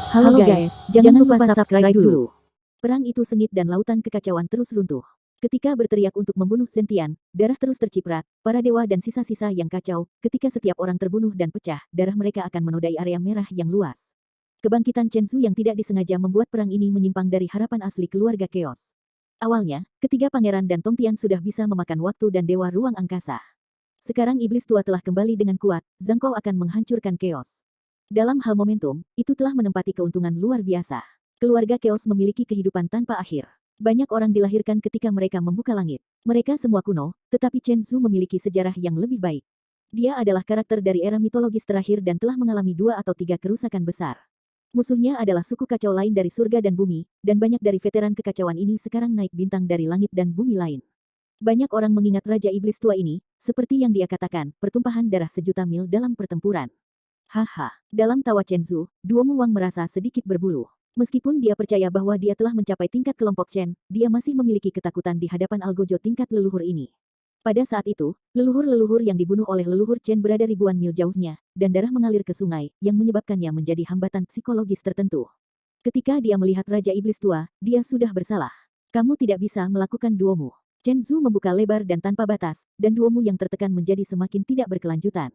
Halo guys, jangan lupa subscribe dulu. Perang itu sengit dan lautan kekacauan terus runtuh. Ketika berteriak untuk membunuh Zentian, darah terus terciprat, para dewa dan sisa-sisa yang kacau, ketika setiap orang terbunuh dan pecah, darah mereka akan menodai area merah yang luas. Kebangkitan Chenzu yang tidak disengaja membuat perang ini menyimpang dari harapan asli keluarga Chaos. Awalnya, ketiga pangeran dan Tongtian sudah bisa memakan waktu dan dewa ruang angkasa. Sekarang iblis tua telah kembali dengan kuat, Zhang Kou akan menghancurkan Chaos. Dalam hal momentum, itu telah menempati keuntungan luar biasa. Keluarga Chaos memiliki kehidupan tanpa akhir. Banyak orang dilahirkan ketika mereka membuka langit. Mereka semua kuno, tetapi Chen Zhu memiliki sejarah yang lebih baik. Dia adalah karakter dari era mitologis terakhir dan telah mengalami 2 atau 3 kerusakan besar. Musuhnya adalah suku kacau lain dari surga dan bumi, dan banyak dari veteran kekacauan ini sekarang naik bintang dari langit dan bumi lain. Banyak orang mengingat Raja Iblis tua ini, seperti yang dia katakan, pertumpahan darah sejuta mil dalam pertempuran. Haha, dalam tawa Chen Zhu, Duomu Wang merasa sedikit berbulu. Meskipun dia percaya bahwa dia telah mencapai tingkat kelompok Chen, dia masih memiliki ketakutan di hadapan algojo tingkat leluhur ini. Pada saat itu, leluhur-leluhur yang dibunuh oleh leluhur Chen berada ribuan mil jauhnya, dan darah mengalir ke sungai, yang menyebabkannya menjadi hambatan psikologis tertentu. Ketika dia melihat Raja Iblis tua, dia sudah bersalah. Kamu tidak bisa melakukan Duomu. Chen Zhu membuka lebar dan tanpa batas, dan Duomu yang tertekan menjadi semakin tidak berkelanjutan.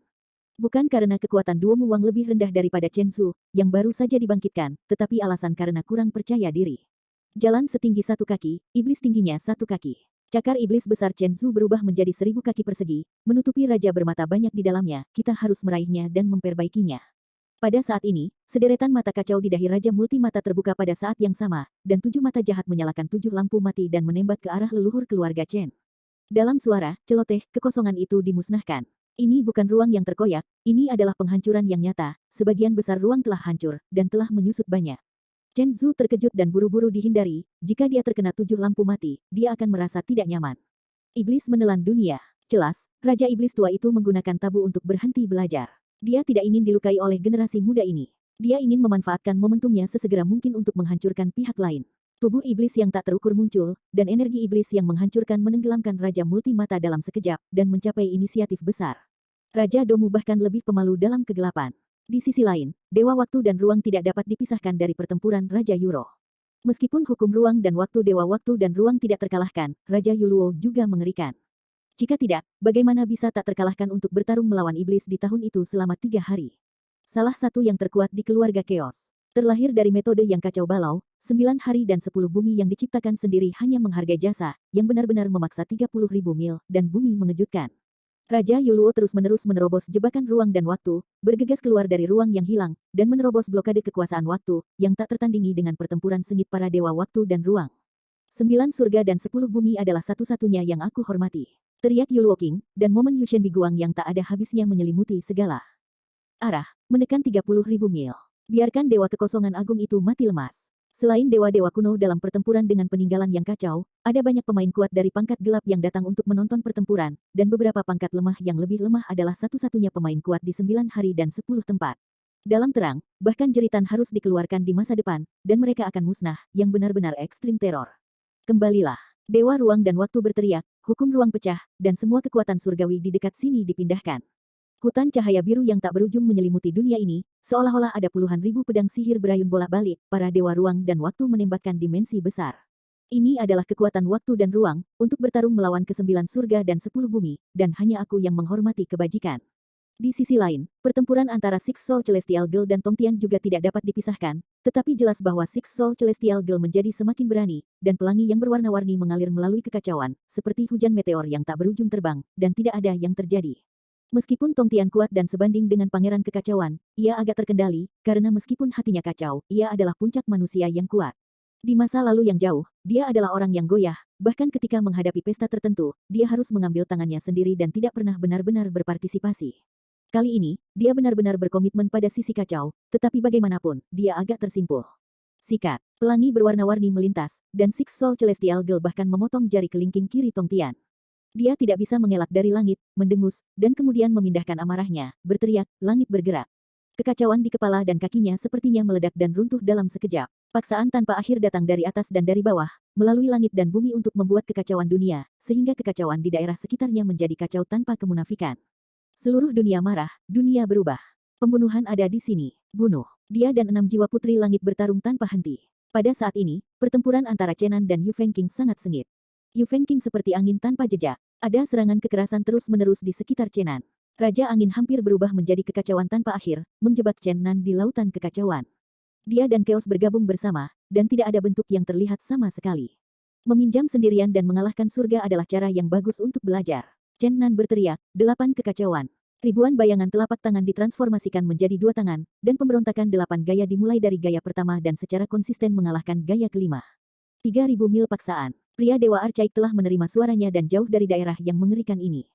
Bukan karena kekuatan Duomu Wang lebih rendah daripada Chen Zhu, yang baru saja dibangkitkan, tetapi alasan karena kurang percaya diri. Jalan setinggi 1 kaki, iblis tingginya 1 kaki. Cakar iblis besar Chen Zhu berubah menjadi 1000 kaki persegi, menutupi raja bermata banyak di dalamnya, kita harus meraihnya dan memperbaikinya. Pada saat ini, sederetan mata kacau di dahi Raja Multi Mata terbuka pada saat yang sama, dan 7 mata jahat menyalakan 7 lampu mati dan menembak ke arah leluhur keluarga Chen. Dalam suara, celoteh, kekosongan itu dimusnahkan. Ini bukan ruang yang terkoyak, ini adalah penghancuran yang nyata, sebagian besar ruang telah hancur, dan telah menyusut banyak. Chen Zhu terkejut dan buru-buru dihindari, jika dia terkena 7 lampu mati, dia akan merasa tidak nyaman. Iblis menelan dunia. Jelas, Raja Iblis tua itu menggunakan tabu untuk berhenti belajar. Dia tidak ingin dilukai oleh generasi muda ini. Dia ingin memanfaatkan momentumnya sesegera mungkin untuk menghancurkan pihak lain. Tubuh iblis yang tak terukur muncul, dan energi iblis yang menghancurkan menenggelamkan Raja Multi Mata dalam sekejap, dan mencapai inisiatif besar. Raja Domu bahkan lebih pemalu dalam kegelapan. Di sisi lain, Dewa Waktu dan Ruang tidak dapat dipisahkan dari pertempuran Raja Yuro. Meskipun hukum ruang dan waktu Dewa Waktu dan Ruang tidak terkalahkan, Raja Yuluo juga mengerikan. Jika tidak, bagaimana bisa tak terkalahkan untuk bertarung melawan iblis di tahun itu selama 3 hari? Salah satu yang terkuat di keluarga Chaos. Terlahir dari metode yang kacau balau, 9 hari dan 10 bumi yang diciptakan sendiri hanya menghargai jasa, yang benar-benar memaksa 30.000 mil, dan bumi mengejutkan. Raja Yuluo terus-menerus menerobos jebakan ruang dan waktu, bergegas keluar dari ruang yang hilang, dan menerobos blokade kekuasaan waktu, yang tak tertandingi dengan pertempuran sengit para dewa waktu dan ruang. 9 surga dan 10 bumi adalah satu-satunya yang aku hormati. Teriak Yuluo King, dan momen Yushen Biguang yang tak ada habisnya menyelimuti segala arah, menekan 30.000 mil. Biarkan dewa kekosongan agung itu mati lemas. Selain dewa-dewa kuno dalam pertempuran dengan peninggalan yang kacau, ada banyak pemain kuat dari pangkat gelap yang datang untuk menonton pertempuran, dan beberapa pangkat lemah yang lebih lemah adalah satu-satunya pemain kuat di 9 hari dan 10 tempat. Dalam terang, bahkan jeritan harus dikeluarkan di masa depan, dan mereka akan musnah, yang benar-benar ekstrim teror. Kembalilah. Dewa ruang dan waktu berteriak, hukum ruang pecah, dan semua kekuatan surgawi di dekat sini dipindahkan. Hutan cahaya biru yang tak berujung menyelimuti dunia ini, seolah-olah ada puluhan ribu pedang sihir berayun bolak-balik, para dewa ruang dan waktu menembakkan dimensi besar. Ini adalah kekuatan waktu dan ruang, untuk bertarung melawan ke-9 surga dan 10 bumi, dan hanya aku yang menghormati kebajikan. Di sisi lain, pertempuran antara Six Soul Celestial Girl dan Tongtian juga tidak dapat dipisahkan, tetapi jelas bahwa Six Soul Celestial Girl menjadi semakin berani, dan pelangi yang berwarna-warni mengalir melalui kekacauan, seperti hujan meteor yang tak berujung terbang, dan tidak ada yang terjadi. Meskipun Tongtian kuat dan sebanding dengan Pangeran Kekacauan, ia agak terkendali, karena meskipun hatinya kacau, ia adalah puncak manusia yang kuat. Di masa lalu yang jauh, dia adalah orang yang goyah, bahkan ketika menghadapi pesta tertentu, dia harus mengambil tangannya sendiri dan tidak pernah benar-benar berpartisipasi. Kali ini, dia benar-benar berkomitmen pada sisi kacau, tetapi bagaimanapun, dia agak tersimpul. Sikat, pelangi berwarna-warni melintas, dan Six Soul Celestial Girl bahkan memotong jari kelingking kiri Tongtian. Dia tidak bisa mengelak dari langit, mendengus, dan kemudian memindahkan amarahnya, berteriak, langit bergerak. Kekacauan di kepala dan kakinya sepertinya meledak dan runtuh dalam sekejap. Paksaan tanpa akhir datang dari atas dan dari bawah, melalui langit dan bumi untuk membuat kekacauan dunia, sehingga kekacauan di daerah sekitarnya menjadi kacau tanpa kemunafikan. Seluruh dunia marah, dunia berubah. Pembunuhan ada di sini. Bunuh. Dia dan 6 jiwa putri langit bertarung tanpa henti. Pada saat ini, pertempuran antara Chen Nan dan Yu Fengqing sangat sengit. Yu Fengqing seperti angin tanpa jejak. Ada serangan kekerasan terus-menerus di sekitar Chen Nan. Raja Angin hampir berubah menjadi kekacauan tanpa akhir, menjebak Chen Nan di lautan kekacauan. Dia dan Chaos bergabung bersama, dan tidak ada bentuk yang terlihat sama sekali. Meminjam sendirian dan mengalahkan surga adalah cara yang bagus untuk belajar. Chen Nan berteriak, 8 kekacauan. Ribuan bayangan telapak tangan ditransformasikan menjadi 2 tangan, dan pemberontakan 8 gaya dimulai dari gaya pertama dan secara konsisten mengalahkan gaya kelima. 3.000 mil paksaan. Pria Dewa Archaik telah menerima suaranya dan jauh dari daerah yang mengerikan ini.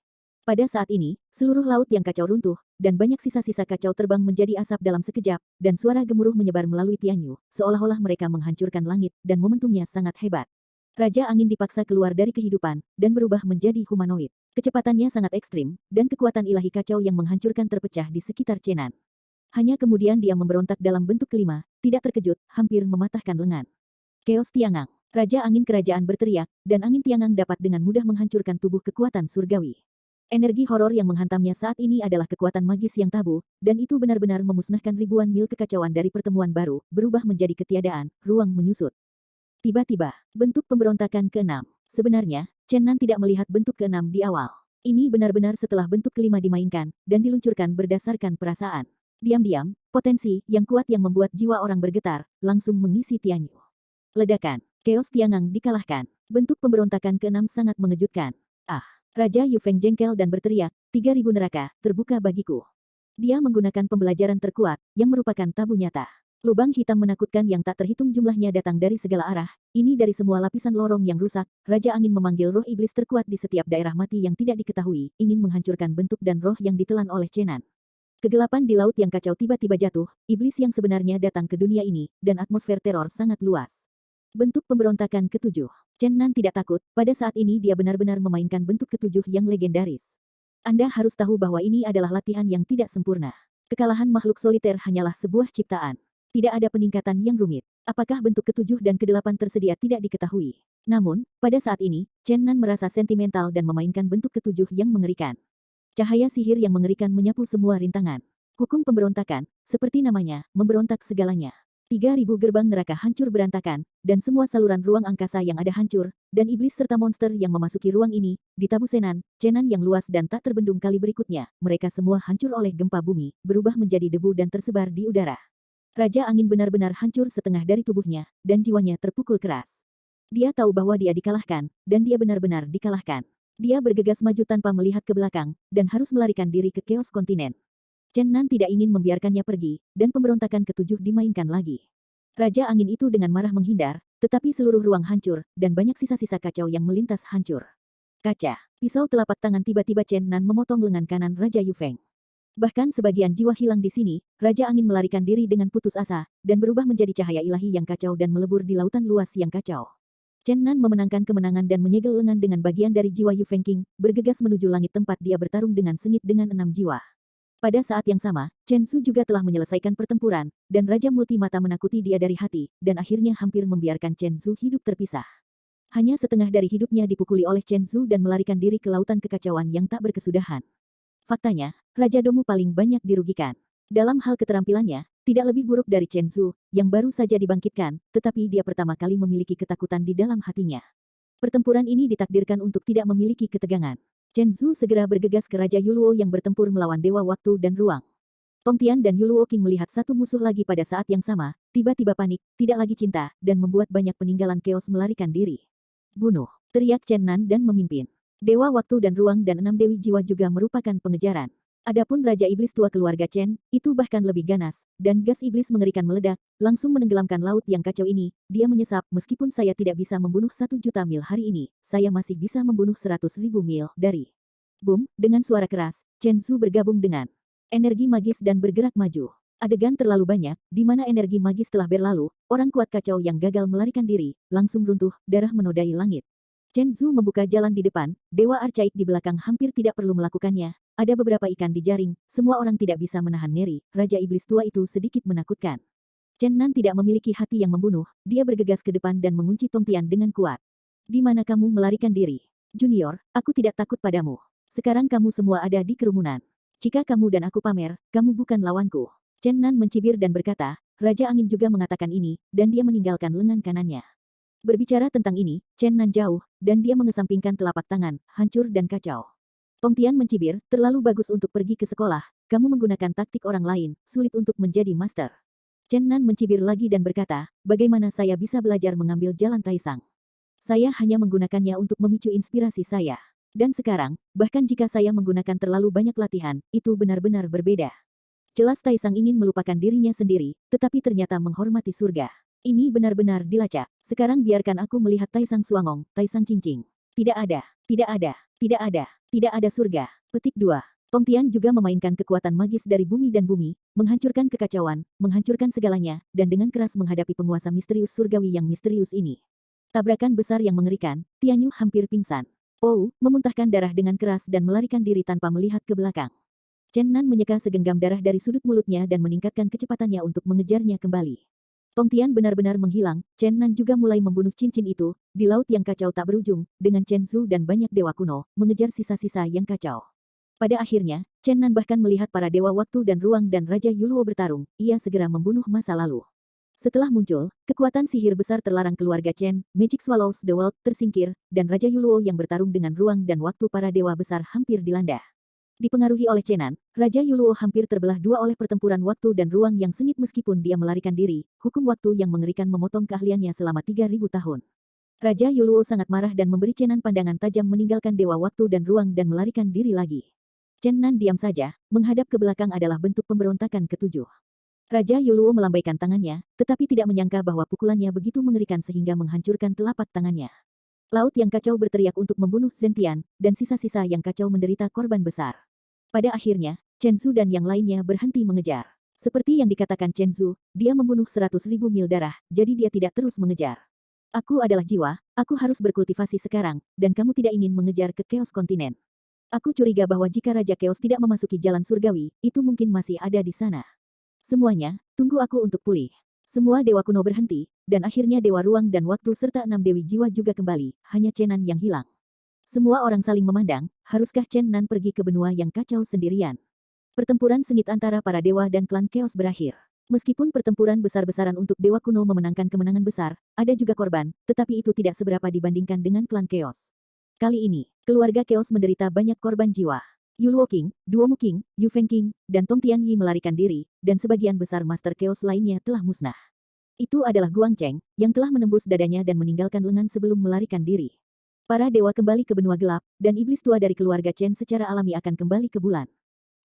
Pada saat ini, seluruh laut yang kacau runtuh, dan banyak sisa-sisa kacau terbang menjadi asap dalam sekejap, dan suara gemuruh menyebar melalui Tianyu, seolah-olah mereka menghancurkan langit, dan momentumnya sangat hebat. Raja Angin dipaksa keluar dari kehidupan, dan berubah menjadi humanoid. Kecepatannya sangat ekstrim, dan kekuatan ilahi kacau yang menghancurkan terpecah di sekitar Chen Nan. Hanya kemudian dia memberontak dalam bentuk kelima, tidak terkejut, hampir mematahkan lengan. Chaos Tiangang. Raja Angin Kerajaan berteriak, dan angin Tiangang dapat dengan mudah menghancurkan tubuh kekuatan surgawi. Energi horor yang menghantamnya saat ini adalah kekuatan magis yang tabu, dan itu benar-benar memusnahkan ribuan mil kekacauan dari pertemuan baru, berubah menjadi ketiadaan, ruang menyusut. Tiba-tiba, bentuk pemberontakan ke-6. Sebenarnya, Chen Nan tidak melihat bentuk ke-6 di awal. Ini benar-benar setelah bentuk kelima dimainkan, dan diluncurkan berdasarkan perasaan. Diam-diam, potensi yang kuat yang membuat jiwa orang bergetar, langsung mengisi Tianyu. Ledakan, Chaos Tiangang dikalahkan. Bentuk pemberontakan ke-6 sangat mengejutkan. Raja Yu Feng jengkel dan berteriak, 3.000 neraka, terbuka bagiku. Dia menggunakan pembelajaran terkuat, yang merupakan tabu nyata. Lubang hitam menakutkan yang tak terhitung jumlahnya datang dari segala arah, ini dari semua lapisan lorong yang rusak. Raja Angin memanggil roh iblis terkuat di setiap daerah mati yang tidak diketahui, ingin menghancurkan bentuk dan roh yang ditelan oleh Chen Nan. Kegelapan di laut yang kacau tiba-tiba jatuh, iblis yang sebenarnya datang ke dunia ini, dan atmosfer teror sangat luas. Bentuk pemberontakan ke-7. Chen Nan tidak takut, pada saat ini dia benar-benar memainkan bentuk ke-7 yang legendaris. Anda harus tahu bahwa ini adalah latihan yang tidak sempurna. Kekalahan makhluk soliter hanyalah sebuah ciptaan. Tidak ada peningkatan yang rumit. Apakah bentuk ke-7 dan ke-8 tersedia tidak diketahui. Namun, pada saat ini, Chen Nan merasa sentimental dan memainkan bentuk ke-7 yang mengerikan. Cahaya sihir yang mengerikan menyapu semua rintangan. Hukum pemberontakan, seperti namanya, memberontak segalanya. 3.000 gerbang neraka hancur berantakan, dan semua saluran ruang angkasa yang ada hancur, dan iblis serta monster yang memasuki ruang ini, di Tabu Chen Nan yang luas dan tak terbendung kali berikutnya, mereka semua hancur oleh gempa bumi, berubah menjadi debu dan tersebar di udara. Raja Angin benar-benar hancur setengah dari tubuhnya, dan jiwanya terpukul keras. Dia tahu bahwa dia dikalahkan, dan dia benar-benar dikalahkan. Dia bergegas maju tanpa melihat ke belakang, dan harus melarikan diri ke Chaos Kontinen. Chen Nan tidak ingin membiarkannya pergi, dan pemberontakan ke-7 dimainkan lagi. Raja Angin itu dengan marah menghindar, tetapi seluruh ruang hancur, dan banyak sisa-sisa kacau yang melintas hancur. Kaca, pisau telapak tangan tiba-tiba Chen Nan memotong lengan kanan Raja Yu Feng. Bahkan sebagian jiwa hilang di sini, Raja Angin melarikan diri dengan putus asa, dan berubah menjadi cahaya ilahi yang kacau dan melebur di lautan luas yang kacau. Chen Nan memenangkan kemenangan dan menyegel lengan dengan bagian dari jiwa Yu Fengqing, bergegas menuju langit tempat dia bertarung dengan sengit dengan 6 jiwa. Pada saat yang sama, Chen Su juga telah menyelesaikan pertempuran, dan Raja Multi Mata menakuti dia dari hati, dan akhirnya hampir membiarkan Chen Su hidup terpisah. Hanya setengah dari hidupnya dipukuli oleh Chen Su dan melarikan diri ke lautan kekacauan yang tak berkesudahan. Faktanya, Raja Domu paling banyak dirugikan. Dalam hal keterampilannya, tidak lebih buruk dari Chen Su, yang baru saja dibangkitkan, tetapi dia pertama kali memiliki ketakutan di dalam hatinya. Pertempuran ini ditakdirkan untuk tidak memiliki ketegangan. Chen Zu segera bergegas ke Raja Yuluo yang bertempur melawan Dewa Waktu dan Ruang. Tong Tian dan Yuluo King melihat satu musuh lagi pada saat yang sama, tiba-tiba panik, tidak lagi cinta, dan membuat banyak peninggalan keos melarikan diri. Bunuh, teriak Chen Nan dan memimpin. Dewa Waktu dan Ruang dan 6 Dewi Jiwa juga merupakan pengejaran. Adapun Raja Iblis tua keluarga Chen, itu bahkan lebih ganas, dan gas iblis mengerikan meledak, langsung menenggelamkan laut yang kacau ini. Dia menyesap, meskipun saya tidak bisa membunuh 1 juta mil hari ini, saya masih bisa membunuh 100.000 mil dari. Boom, dengan suara keras, Chen Zu bergabung dengan energi magis dan bergerak maju. Adegan terlalu banyak, di mana energi magis telah berlalu, orang kuat kacau yang gagal melarikan diri, langsung runtuh, darah menodai langit. Chen Zu membuka jalan di depan, Dewa Archaik di belakang hampir tidak perlu melakukannya. Ada beberapa ikan di jaring, semua orang tidak bisa menahan Neri, Raja Iblis tua itu sedikit menakutkan. Chen Nan tidak memiliki hati yang membunuh, dia bergegas ke depan dan mengunci Tong Tian dengan kuat. Di mana kamu melarikan diri? Junior, aku tidak takut padamu. Sekarang kamu semua ada di kerumunan. Jika kamu dan aku pamer, kamu bukan lawanku. Chen Nan mencibir dan berkata, Raja Angin juga mengatakan ini, dan dia meninggalkan lengan kanannya. Berbicara tentang ini, Chen Nan jauh, dan dia mengesampingkan telapak tangan, hancur dan kacau. Tong Tian mencibir, terlalu bagus untuk pergi ke sekolah, kamu menggunakan taktik orang lain, sulit untuk menjadi master. Chen Nan mencibir lagi dan berkata, bagaimana saya bisa belajar mengambil jalan Taisang? Saya hanya menggunakannya untuk memicu inspirasi saya. Dan sekarang, bahkan jika saya menggunakan terlalu banyak latihan, itu benar-benar berbeda. Jelas Taisang ingin melupakan dirinya sendiri, tetapi ternyata menghormati surga. Ini benar-benar dilacak. Sekarang biarkan aku melihat Taisang Suangong, Taisang Cincing. Tidak ada, tidak ada, tidak ada, tidak ada surga. Petik 2. Tong Tian juga memainkan kekuatan magis dari bumi dan bumi, menghancurkan kekacauan, menghancurkan segalanya, dan dengan keras menghadapi penguasa misterius surgawi yang misterius ini. Tabrakan besar yang mengerikan, Tianyu hampir pingsan. Ou memuntahkan darah dengan keras dan melarikan diri tanpa melihat ke belakang. Chen Nan menyeka segenggam darah dari sudut mulutnya dan meningkatkan kecepatannya untuk mengejarnya kembali. Tong Tian benar-benar menghilang, Chen Nan juga mulai membunuh cincin itu, di laut yang kacau tak berujung, dengan Chen Zhu dan banyak dewa kuno, mengejar sisa-sisa yang kacau. Pada akhirnya, Chen Nan bahkan melihat para dewa waktu dan ruang dan Raja Yuluo bertarung, ia segera membunuh masa lalu. Setelah muncul, kekuatan sihir besar terlarang keluarga Chen, Magic Swallows the World, tersingkir, dan Raja Yuluo yang bertarung dengan ruang dan waktu para dewa besar hampir dilanda. Dipengaruhi oleh Chen Nan, Raja Yuluo hampir terbelah dua oleh pertempuran waktu dan ruang yang sengit meskipun dia melarikan diri, hukum waktu yang mengerikan memotong keahliannya selama 3.000 tahun. Raja Yuluo sangat marah dan memberi Chen Nan pandangan tajam meninggalkan dewa waktu dan ruang dan melarikan diri lagi. Chen Nan diam saja, menghadap ke belakang adalah bentuk pemberontakan ketujuh. Raja Yuluo melambaikan tangannya, tetapi tidak menyangka bahwa pukulannya begitu mengerikan sehingga menghancurkan telapak tangannya. Laut yang kacau berteriak untuk membunuh Zentian, dan sisa-sisa yang kacau menderita korban besar. Pada akhirnya, Chen Zhu dan yang lainnya berhenti mengejar. Seperti yang dikatakan Chen Zhu, dia membunuh 100.000 mil darah, jadi dia tidak terus mengejar. Aku adalah jiwa, aku harus berkultivasi sekarang, dan kamu tidak ingin mengejar ke Chaos Kontinen. Aku curiga bahwa jika Raja Chaos tidak memasuki jalan surgawi, itu mungkin masih ada di sana. Semuanya, tunggu aku untuk pulih. Semua dewa kuno berhenti, dan akhirnya dewa ruang dan waktu serta 6 dewi jiwa juga kembali, hanya Chen Nan yang hilang. Semua orang saling memandang, haruskah Chen Nan pergi ke benua yang kacau sendirian? Pertempuran sengit antara para dewa dan klan Chaos berakhir. Meskipun pertempuran besar-besaran untuk dewa kuno memenangkan kemenangan besar, ada juga korban, tetapi itu tidak seberapa dibandingkan dengan klan Chaos. Kali ini, keluarga Chaos menderita banyak korban jiwa. Yuluo King, Duomu King, Yu Feng King, dan Tong Tianyi melarikan diri, dan sebagian besar Master Chaos lainnya telah musnah. Itu adalah Guang Cheng, yang telah menembus dadanya dan meninggalkan lengan sebelum melarikan diri. Para dewa kembali ke benua gelap, dan iblis tua dari keluarga Chen secara alami akan kembali ke bulan.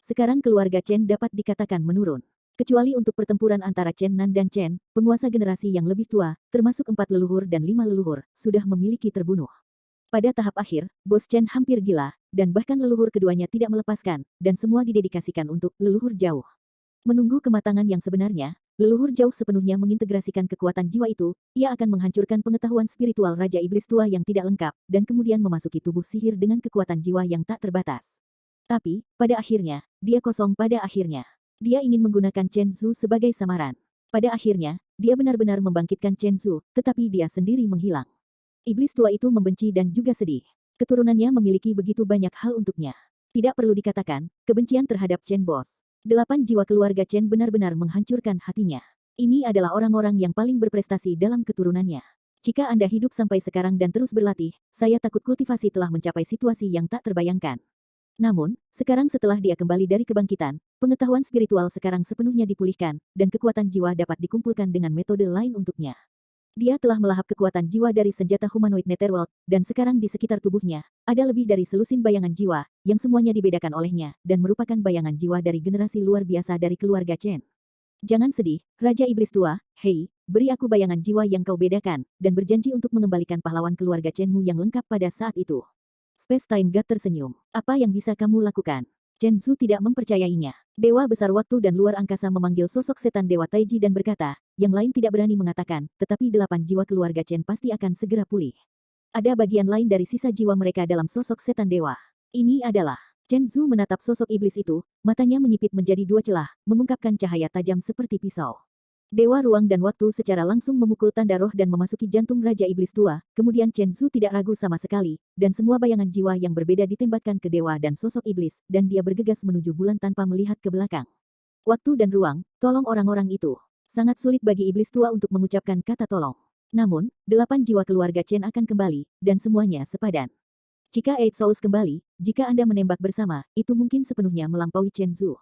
Sekarang keluarga Chen dapat dikatakan menurun. Kecuali untuk pertempuran antara Chen Nan dan Chen, penguasa generasi yang lebih tua, termasuk 4 leluhur dan 5 leluhur, sudah memiliki terbunuh. Pada tahap akhir, bos Chen hampir gila, dan bahkan leluhur keduanya tidak melepaskan, dan semua didedikasikan untuk leluhur jauh. Menunggu kematangan yang sebenarnya, leluhur jauh sepenuhnya mengintegrasikan kekuatan jiwa itu, ia akan menghancurkan pengetahuan spiritual Raja Iblis tua yang tidak lengkap, dan kemudian memasuki tubuh sihir dengan kekuatan jiwa yang tak terbatas. Tapi, pada akhirnya, dia kosong pada akhirnya. Dia ingin menggunakan Chen Zhu sebagai samaran. Pada akhirnya, dia benar-benar membangkitkan Chen Zhu, tetapi dia sendiri menghilang. Iblis tua itu membenci dan juga sedih. Keturunannya memiliki begitu banyak hal untuknya. Tidak perlu dikatakan, kebencian terhadap Chen Boss. 8 jiwa keluarga Chen benar-benar menghancurkan hatinya. Ini adalah orang-orang yang paling berprestasi dalam keturunannya. Jika Anda hidup sampai sekarang dan terus berlatih, saya takut kultivasi telah mencapai situasi yang tak terbayangkan. Namun, sekarang setelah dia kembali dari kebangkitan, pengetahuan spiritual sekarang sepenuhnya dipulihkan, dan kekuatan jiwa dapat dikumpulkan dengan metode lain untuknya. Dia telah melahap kekuatan jiwa dari senjata humanoid Netherworld, dan sekarang di sekitar tubuhnya, ada lebih dari selusin bayangan jiwa, yang semuanya dibedakan olehnya, dan merupakan bayangan jiwa dari generasi luar biasa dari keluarga Chen. Jangan sedih, Raja Iblis Tua, hei, beri aku bayangan jiwa yang kau bedakan, dan berjanji untuk mengembalikan pahlawan keluarga Chenmu yang lengkap pada saat itu. Space Time God tersenyum. Apa yang bisa kamu lakukan? Chen Zhu tidak mempercayainya. Dewa besar waktu dan luar angkasa memanggil sosok setan Dewa Taiji dan berkata, yang lain tidak berani mengatakan, tetapi 8 jiwa keluarga Chen pasti akan segera pulih. Ada bagian lain dari sisa jiwa mereka dalam sosok setan dewa. Ini adalah. Chen Zhu menatap sosok iblis itu, matanya menyipit menjadi 2 celah, mengungkapkan cahaya tajam seperti pisau. Dewa ruang dan waktu secara langsung memukul tanda roh dan memasuki jantung Raja Iblis Tua, kemudian Chen Zhu tidak ragu sama sekali, dan semua bayangan jiwa yang berbeda ditembakkan ke dewa dan sosok iblis, dan dia bergegas menuju bulan tanpa melihat ke belakang. Waktu dan ruang, tolong orang-orang itu. Sangat sulit bagi iblis tua untuk mengucapkan kata tolong. Namun, 8 jiwa keluarga Chen akan kembali, dan semuanya sepadan. Jika Eight Souls kembali, jika Anda menembak bersama, itu mungkin sepenuhnya melampaui Chen Zhu.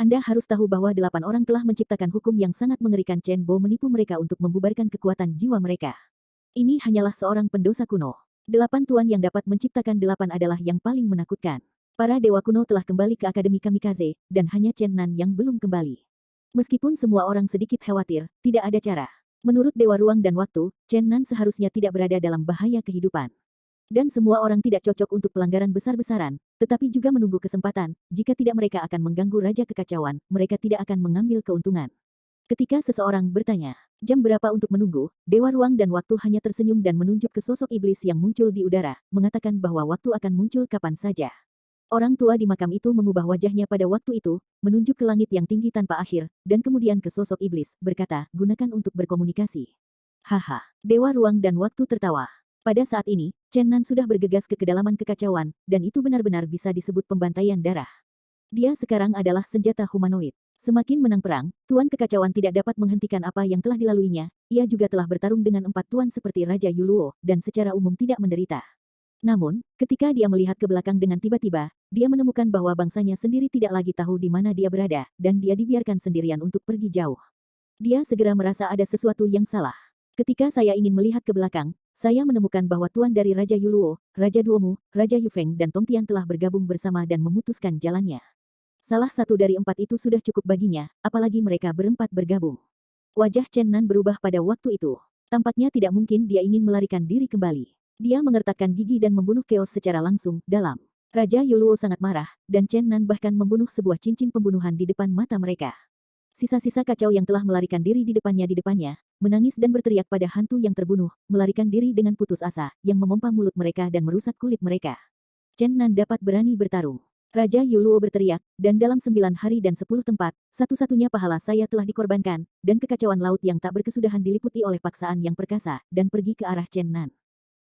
Anda harus tahu bahwa 8 orang telah menciptakan hukum yang sangat mengerikan. Chen Bo menipu mereka untuk membubarkan kekuatan jiwa mereka. Ini hanyalah seorang pendosa kuno. 8 tuan yang dapat menciptakan 8 adalah yang paling menakutkan. Para dewa kuno telah kembali ke Akademi Kamikaze, dan hanya Chen Nan yang belum kembali. Meskipun semua orang sedikit khawatir, tidak ada cara. Menurut Dewa Ruang dan Waktu, Chen Nan seharusnya tidak berada dalam bahaya kehidupan. Dan semua orang tidak cocok untuk pelanggaran besar-besaran, tetapi juga menunggu kesempatan. Jika tidak, mereka akan mengganggu Raja Kekacauan, mereka tidak akan mengambil keuntungan. Ketika seseorang bertanya, jam berapa untuk menunggu, Dewa Ruang dan Waktu hanya tersenyum dan menunjuk ke sosok iblis yang muncul di udara, mengatakan bahwa waktu akan muncul kapan saja. Orang tua di makam itu mengubah wajahnya pada waktu itu, menunjuk ke langit yang tinggi tanpa akhir, dan kemudian ke sosok iblis, berkata, gunakan untuk berkomunikasi. Haha, Dewa Ruang dan Waktu tertawa. Pada saat ini, Chen Nan sudah bergegas ke kedalaman kekacauan, dan itu benar-benar bisa disebut pembantaian darah. Dia sekarang adalah senjata humanoid. Semakin menang perang, Tuan Kekacauan tidak dapat menghentikan apa yang telah dilaluinya. Ia juga telah bertarung dengan 4 tuan seperti Raja Yuluo, dan secara umum tidak menderita. Namun, ketika dia melihat ke belakang dengan tiba-tiba, dia menemukan bahwa bangsanya sendiri tidak lagi tahu di mana dia berada, dan dia dibiarkan sendirian untuk pergi jauh. Dia segera merasa ada sesuatu yang salah. Ketika saya ingin melihat ke belakang, saya menemukan bahwa tuan dari Raja Yuluo, Raja Duomu, Raja Yufeng dan Tongtian telah bergabung bersama dan memutuskan jalannya. Salah satu dari 4 itu sudah cukup baginya, apalagi mereka berempat bergabung. Wajah Chen Nan berubah pada waktu itu. Tampaknya tidak mungkin dia ingin melarikan diri kembali. Dia mengertakkan gigi dan membunuh Chaos secara langsung, dalam. Raja Yuluo sangat marah, dan Chen Nan bahkan membunuh sebuah cincin pembunuhan di depan mata mereka. Sisa-sisa kacau yang telah melarikan diri di depannya, menangis dan berteriak pada hantu yang terbunuh, melarikan diri dengan putus asa, yang memompa mulut mereka dan merusak kulit mereka. Chen Nan dapat berani bertarung. Raja Yuluo berteriak, dan dalam 9 hari dan 10 tempat, satu-satunya pahala saya telah dikorbankan, dan kekacauan laut yang tak berkesudahan diliputi oleh paksaan yang perkasa, dan pergi ke arah Chen Nan.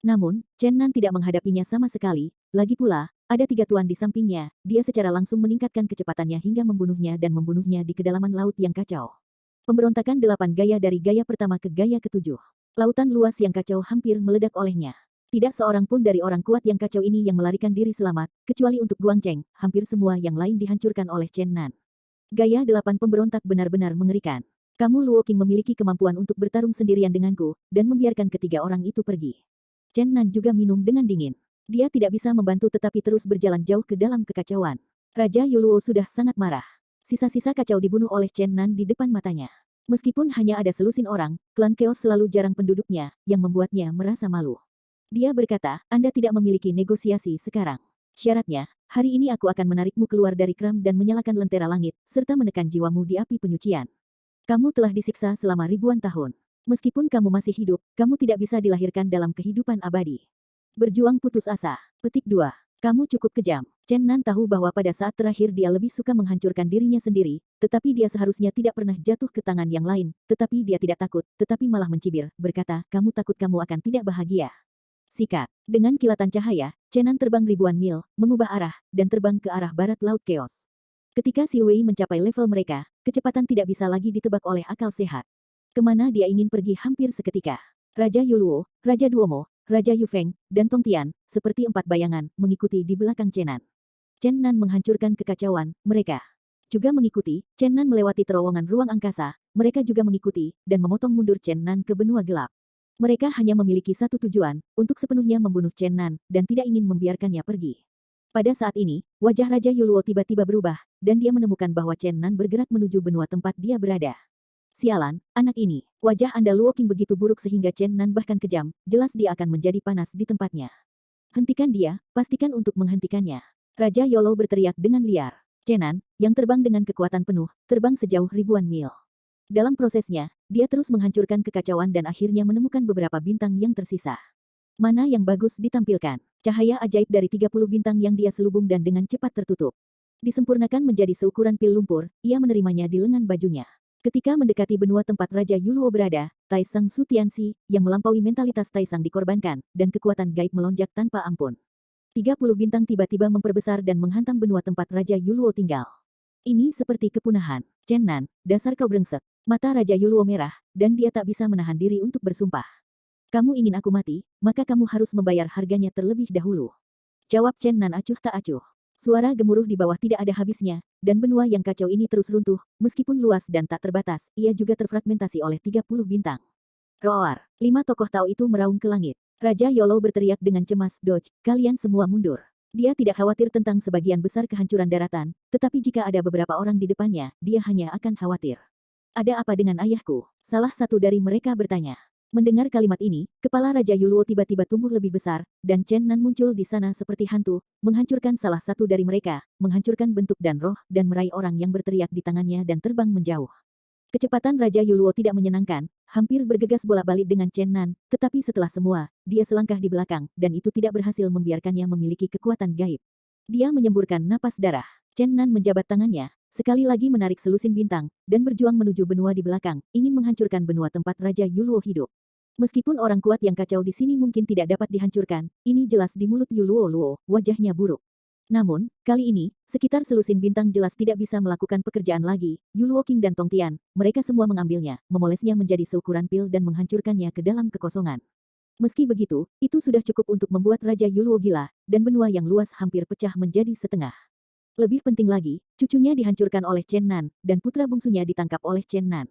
Namun, Chen Nan tidak menghadapinya sama sekali, lagi pula, ada 3 tuan di sampingnya, dia secara langsung meningkatkan kecepatannya hingga membunuhnya dan membunuhnya di kedalaman laut yang kacau. Pemberontakan 8 gaya dari gaya pertama ke gaya ke-7. Lautan luas yang kacau hampir meledak olehnya. Tidak seorang pun dari orang kuat yang kacau ini yang melarikan diri selamat, kecuali untuk Guangcheng, hampir semua yang lain dihancurkan oleh Chen Nan. Gaya 8 pemberontak benar-benar mengerikan. Kamu Luo Qing memiliki kemampuan untuk bertarung sendirian denganku, dan membiarkan ketiga orang itu pergi. Chen Nan juga minum dengan dingin. Dia tidak bisa membantu tetapi terus berjalan jauh ke dalam kekacauan. Raja Yuluo sudah sangat marah. Sisa-sisa kacau dibunuh oleh Chen Nan di depan matanya. Meskipun hanya ada selusin orang, klan Chaos selalu jarang penduduknya, yang membuatnya merasa malu. Dia berkata, Anda tidak memiliki negosiasi sekarang. Syaratnya, hari ini aku akan menarikmu keluar dari kram dan menyalakan lentera langit, serta menekan jiwamu di api penyucian. Kamu telah disiksa selama ribuan tahun. Meskipun kamu masih hidup, kamu tidak bisa dilahirkan dalam kehidupan abadi. Berjuang putus asa. Petik 2. Kamu cukup kejam. Chen Nan tahu bahwa pada saat terakhir dia lebih suka menghancurkan dirinya sendiri, tetapi dia seharusnya tidak pernah jatuh ke tangan yang lain, tetapi dia tidak takut, tetapi malah mencibir, berkata, kamu takut kamu akan tidak bahagia. Sikat. Dengan kilatan cahaya, Chen Nan terbang ribuan mil, mengubah arah, dan terbang ke arah barat Laut Chaos. Ketika Xi Wei mencapai level mereka, kecepatan tidak bisa lagi ditebak oleh akal sehat. Kemana dia ingin pergi hampir seketika. Raja Yuluo, Raja Duomo, Raja Yufeng, dan Tongtian, seperti 4 bayangan, mengikuti di belakang Chen Nan. Chen Nan menghancurkan kekacauan, mereka juga mengikuti. Chen Nan melewati terowongan ruang angkasa, mereka juga mengikuti, dan memotong mundur Chen Nan ke benua gelap. Mereka hanya memiliki satu tujuan, untuk sepenuhnya membunuh Chen Nan, dan tidak ingin membiarkannya pergi. Pada saat ini, wajah Raja Yuluo tiba-tiba berubah, dan dia menemukan bahwa Chen Nan bergerak menuju benua tempat dia berada. Sialan, anak ini. Wajah Anda Luo Qing begitu buruk sehingga Chen Nan bahkan kejam, jelas dia akan menjadi panas di tempatnya. Hentikan dia, pastikan untuk menghentikannya. Raja Yolo berteriak dengan liar. Chen Nan, yang terbang dengan kekuatan penuh, terbang sejauh ribuan mil. Dalam prosesnya, dia terus menghancurkan kekacauan dan akhirnya menemukan beberapa bintang yang tersisa. Mana yang bagus ditampilkan? Cahaya ajaib dari 30 bintang yang dia selubung dan dengan cepat tertutup. Disempurnakan menjadi seukuran pil lumpur, ia menerimanya di lengan bajunya. Ketika mendekati benua tempat Raja Yuluo berada, Taisang Su Tianxi, yang melampaui mentalitas Taisang dikorbankan, dan kekuatan gaib melonjak tanpa ampun. 30 bintang tiba-tiba memperbesar dan menghantam benua tempat Raja Yuluo tinggal. Ini seperti kepunahan. Chen Nan, dasar kau brengsek. Mata Raja Yuluo merah, dan dia tak bisa menahan diri untuk bersumpah. Kamu ingin aku mati, maka kamu harus membayar harganya terlebih dahulu. Jawab Chen Nan acuh tak acuh. Suara gemuruh di bawah tidak ada habisnya, dan benua yang kacau ini terus runtuh, meskipun luas dan tak terbatas, ia juga terfragmentasi oleh 30 bintang. Roar! 5 tokoh Tao itu meraung ke langit. Raja Yolo berteriak dengan cemas, "Dodge, kalian semua mundur." Dia tidak khawatir tentang sebagian besar kehancuran daratan, tetapi jika ada beberapa orang di depannya, dia hanya akan khawatir. Ada apa dengan ayahku? Salah satu dari mereka bertanya. Mendengar kalimat ini, kepala Raja Yuluo tiba-tiba tumbuh lebih besar, dan Chen Nan muncul di sana seperti hantu, menghancurkan salah satu dari mereka, menghancurkan bentuk dan roh, dan meraih orang yang berteriak di tangannya dan terbang menjauh. Kecepatan Raja Yuluo tidak menyenangkan, hampir bergegas bolak-balik dengan Chen Nan, tetapi setelah semua, dia selangkah di belakang, dan itu tidak berhasil membiarkannya memiliki kekuatan gaib. Dia menyemburkan napas darah. Chen Nan menjabat tangannya, sekali lagi menarik selusin bintang, dan berjuang menuju benua di belakang, ingin menghancurkan benua tempat Raja Yuluo hidup. Meskipun orang kuat yang kacau di sini mungkin tidak dapat dihancurkan, ini jelas di mulut Yuluo, wajahnya buruk. Namun, kali ini, sekitar selusin bintang jelas tidak bisa melakukan pekerjaan lagi. Yuluo King dan Tong Tian, mereka semua mengambilnya, memolesnya menjadi seukuran pil dan menghancurkannya ke dalam kekosongan. Meski begitu, itu sudah cukup untuk membuat Raja Yuluo gila, dan benua yang luas hampir pecah menjadi setengah. Lebih penting lagi, cucunya dihancurkan oleh Chen Nan, dan putra bungsunya ditangkap oleh Chen Nan.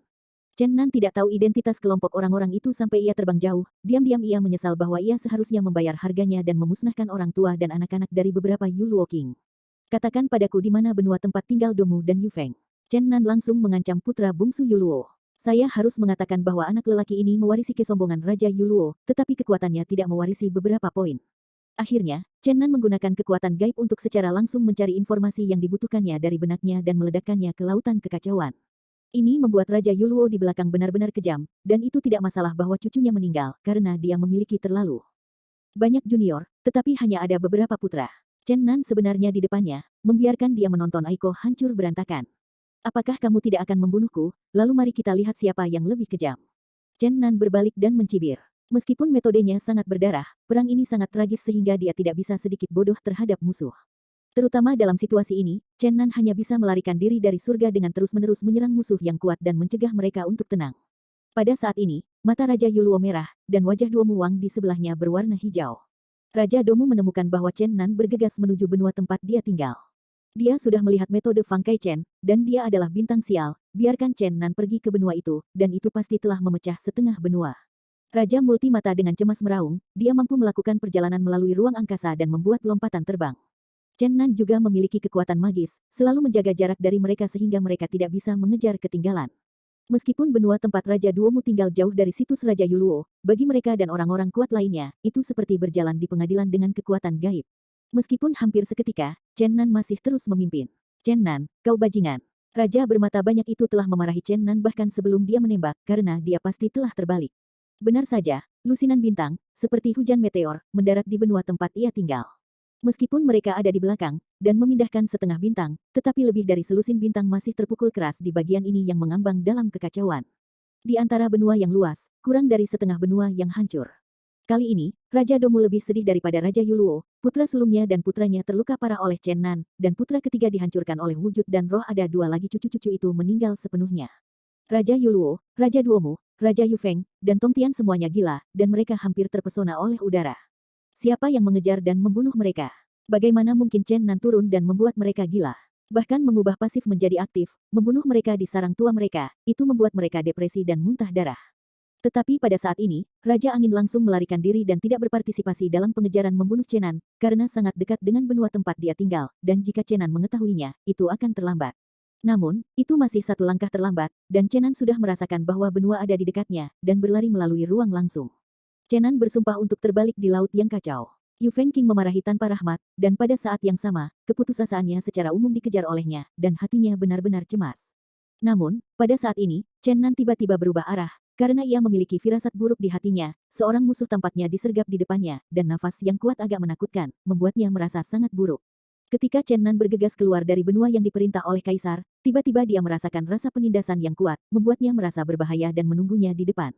Chen Nan tidak tahu identitas kelompok orang-orang itu sampai ia terbang jauh, diam-diam ia menyesal bahwa ia seharusnya membayar harganya dan memusnahkan orang tua dan anak-anak dari beberapa Yuluo King. Katakan padaku di mana benua tempat tinggal Domu dan Yu Feng. Chen Nan langsung mengancam putra bungsu Yuluo. Saya harus mengatakan bahwa anak lelaki ini mewarisi kesombongan Raja Yuluo, tetapi kekuatannya tidak mewarisi beberapa poin. Akhirnya, Chen Nan menggunakan kekuatan gaib untuk secara langsung mencari informasi yang dibutuhkannya dari benaknya dan meledakkannya ke lautan kekacauan. Ini membuat Raja Yuluo di belakang benar-benar kejam, dan itu tidak masalah bahwa cucunya meninggal, karena dia memiliki terlalu banyak junior, tetapi hanya ada beberapa putra. Chen Nan sebenarnya di depannya, membiarkan dia menonton Aiko hancur berantakan. Apakah kamu tidak akan membunuhku? Lalu mari kita lihat siapa yang lebih kejam. Chen Nan berbalik dan mencibir. Meskipun metodenya sangat berdarah, perang ini sangat tragis sehingga dia tidak bisa sedikit bodoh terhadap musuh. Terutama dalam situasi ini, Chen Nan hanya bisa melarikan diri dari surga dengan terus-menerus menyerang musuh yang kuat dan mencegah mereka untuk tenang. Pada saat ini, mata Raja Yuluo merah, dan wajah Domu Wang di sebelahnya berwarna hijau. Raja Domu menemukan bahwa Chen Nan bergegas menuju benua tempat dia tinggal. Dia sudah melihat metode Fang Kai Chen, dan dia adalah bintang sial, biarkan Chen Nan pergi ke benua itu, dan itu pasti telah memecah setengah benua. Raja Multi Mata dengan cemas meraung, dia mampu melakukan perjalanan melalui ruang angkasa dan membuat lompatan terbang. Chen Nan juga memiliki kekuatan magis, selalu menjaga jarak dari mereka sehingga mereka tidak bisa mengejar ketinggalan. Meskipun benua tempat Raja Duomu tinggal jauh dari situs Raja Yuluo, bagi mereka dan orang-orang kuat lainnya, itu seperti berjalan di pengadilan dengan kekuatan gaib. Meskipun hampir seketika, Chen Nan masih terus memimpin. Chen Nan, kau bajingan. Raja bermata banyak itu telah memarahi Chen Nan bahkan sebelum dia menembak, karena dia pasti telah terbalik. Benar saja, lusinan bintang, seperti hujan meteor, mendarat di benua tempat ia tinggal. Meskipun mereka ada di belakang, dan memindahkan setengah bintang, tetapi lebih dari selusin bintang masih terpukul keras di bagian ini yang mengambang dalam kekacauan. Di antara benua yang luas, kurang dari setengah benua yang hancur. Kali ini, Raja Domu lebih sedih daripada Raja Yuluo, putra sulungnya dan putranya terluka parah oleh Chen Nan, dan putra ketiga dihancurkan oleh wujud dan roh ada dua lagi cucu-cucu itu meninggal sepenuhnya. Raja Yuluo, Raja Duomu, Raja Yu Feng, dan Tong Tian semuanya gila, dan mereka hampir terpesona oleh udara. Siapa yang mengejar dan membunuh mereka? Bagaimana mungkin Chen Nan turun dan membuat mereka gila? Bahkan mengubah pasif menjadi aktif, membunuh mereka di sarang tua mereka, itu membuat mereka depresi dan muntah darah. Tetapi pada saat ini, Raja Angin langsung melarikan diri dan tidak berpartisipasi dalam pengejaran membunuh Chen Nan, karena sangat dekat dengan benua tempat dia tinggal, dan jika Chen Nan mengetahuinya, itu akan terlambat. Namun, itu masih satu langkah terlambat, dan Chen Nan sudah merasakan bahwa benua ada di dekatnya, dan berlari melalui ruang langsung. Chen Nan bersumpah untuk terbalik di laut yang kacau. Yu Feng King memarahi tanpa rahmat, dan pada saat yang sama, keputusasaannya secara umum dikejar olehnya, dan hatinya benar-benar cemas. Namun, pada saat ini, Chen Nan tiba-tiba berubah arah, karena ia memiliki firasat buruk di hatinya, seorang musuh tampaknya disergap di depannya, dan nafas yang kuat agak menakutkan, membuatnya merasa sangat buruk. Ketika Chen Nan bergegas keluar dari benua yang diperintah oleh Kaisar, tiba-tiba dia merasakan rasa penindasan yang kuat, membuatnya merasa berbahaya dan menunggunya di depan.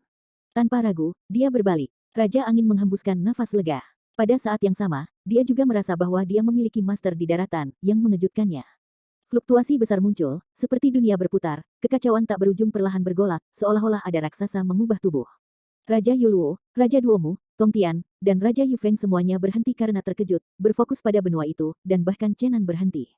Tanpa ragu, dia berbalik. Raja Angin menghembuskan nafas lega. Pada saat yang sama, dia juga merasa bahwa dia memiliki master di daratan, yang mengejutkannya. Fluktuasi besar muncul, seperti dunia berputar, kekacauan tak berujung perlahan bergolak, seolah-olah ada raksasa mengubah tubuh. Raja Yuluo, Raja Duomu, Tongtian, dan Raja Yufeng semuanya berhenti karena terkejut, berfokus pada benua itu, dan bahkan Chenan berhenti.